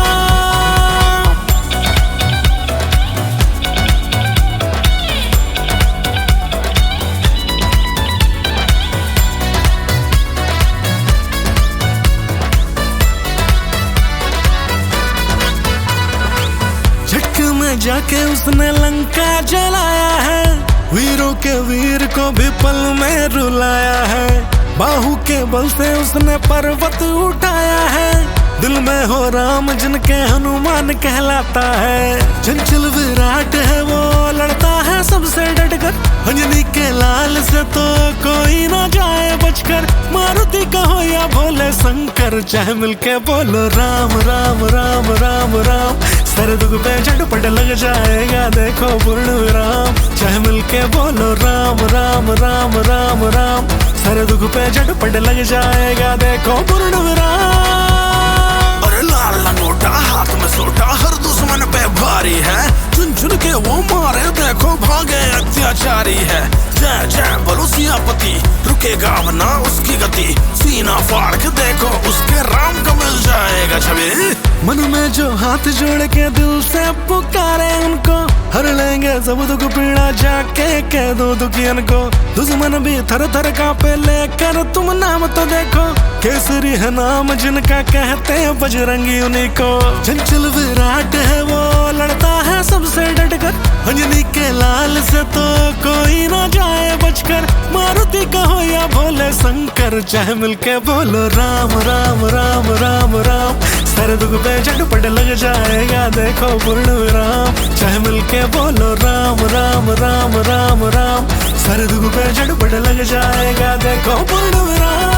झटक में जाके उसने लंका जलाया है, वीरों के वीर को भी पल में रुलाया है। बाहु के बल से उसने पर्वत उठाया है, दिल में हो राम जिनके हनुमान कहलाता है। चंचल विराट है वो, लड़ता है सबसे डटकर, अंजनी के लाल से तो कोई ना जाए बचकर। मारुति कहो या भोले शंकर, चाहे मिलके बोलो राम राम राम राम राम। सर दुख पे झटपट लग जाएगा देखो पूर्ण विराम, चाहे मिलके बोलो राम राम राम राम राम। सर दुख पे झटपट लग जाएगा देखो पूर्ण विराम। अरे लाल लंगोटा हाथ में सोटा, हर दुश्मन पे भारी है, चुन चुन के वो मारे देखो भागे अत्याचारी है। जय जय बोलो सियापति, रुकेगा ना उसकी गति, सीना फाड़ के देखो उसके राम को मिल जाएगा छवि। मन में जो हाथ जोड़ के दिल से पुकारे उनको, हर लेंगे सब दुख पीड़ा जाके कह दो दुखियन को। दुश्मन भी थर थर कांपे लेकर तुम नाम तो देखो, केसरी है नाम जिनका कहते हैं बजरंगी उन्हीं को। चंचल विराट है वो, लड़ता है सबसे डटकर, अंजनी के लाल से तो कोई ना जाए बचकर। मारुति कहो या भोले शंकर, चाहे मिलके बोलो राम राम राम राम राम। सर दुख पे झटपट लग जाएगा देखो पूर्ण विराम, चाहे मिलके बोलो राम राम राम राम राम। सर दुख पे झटपट लग जाएगा देखो पूर्ण विराम।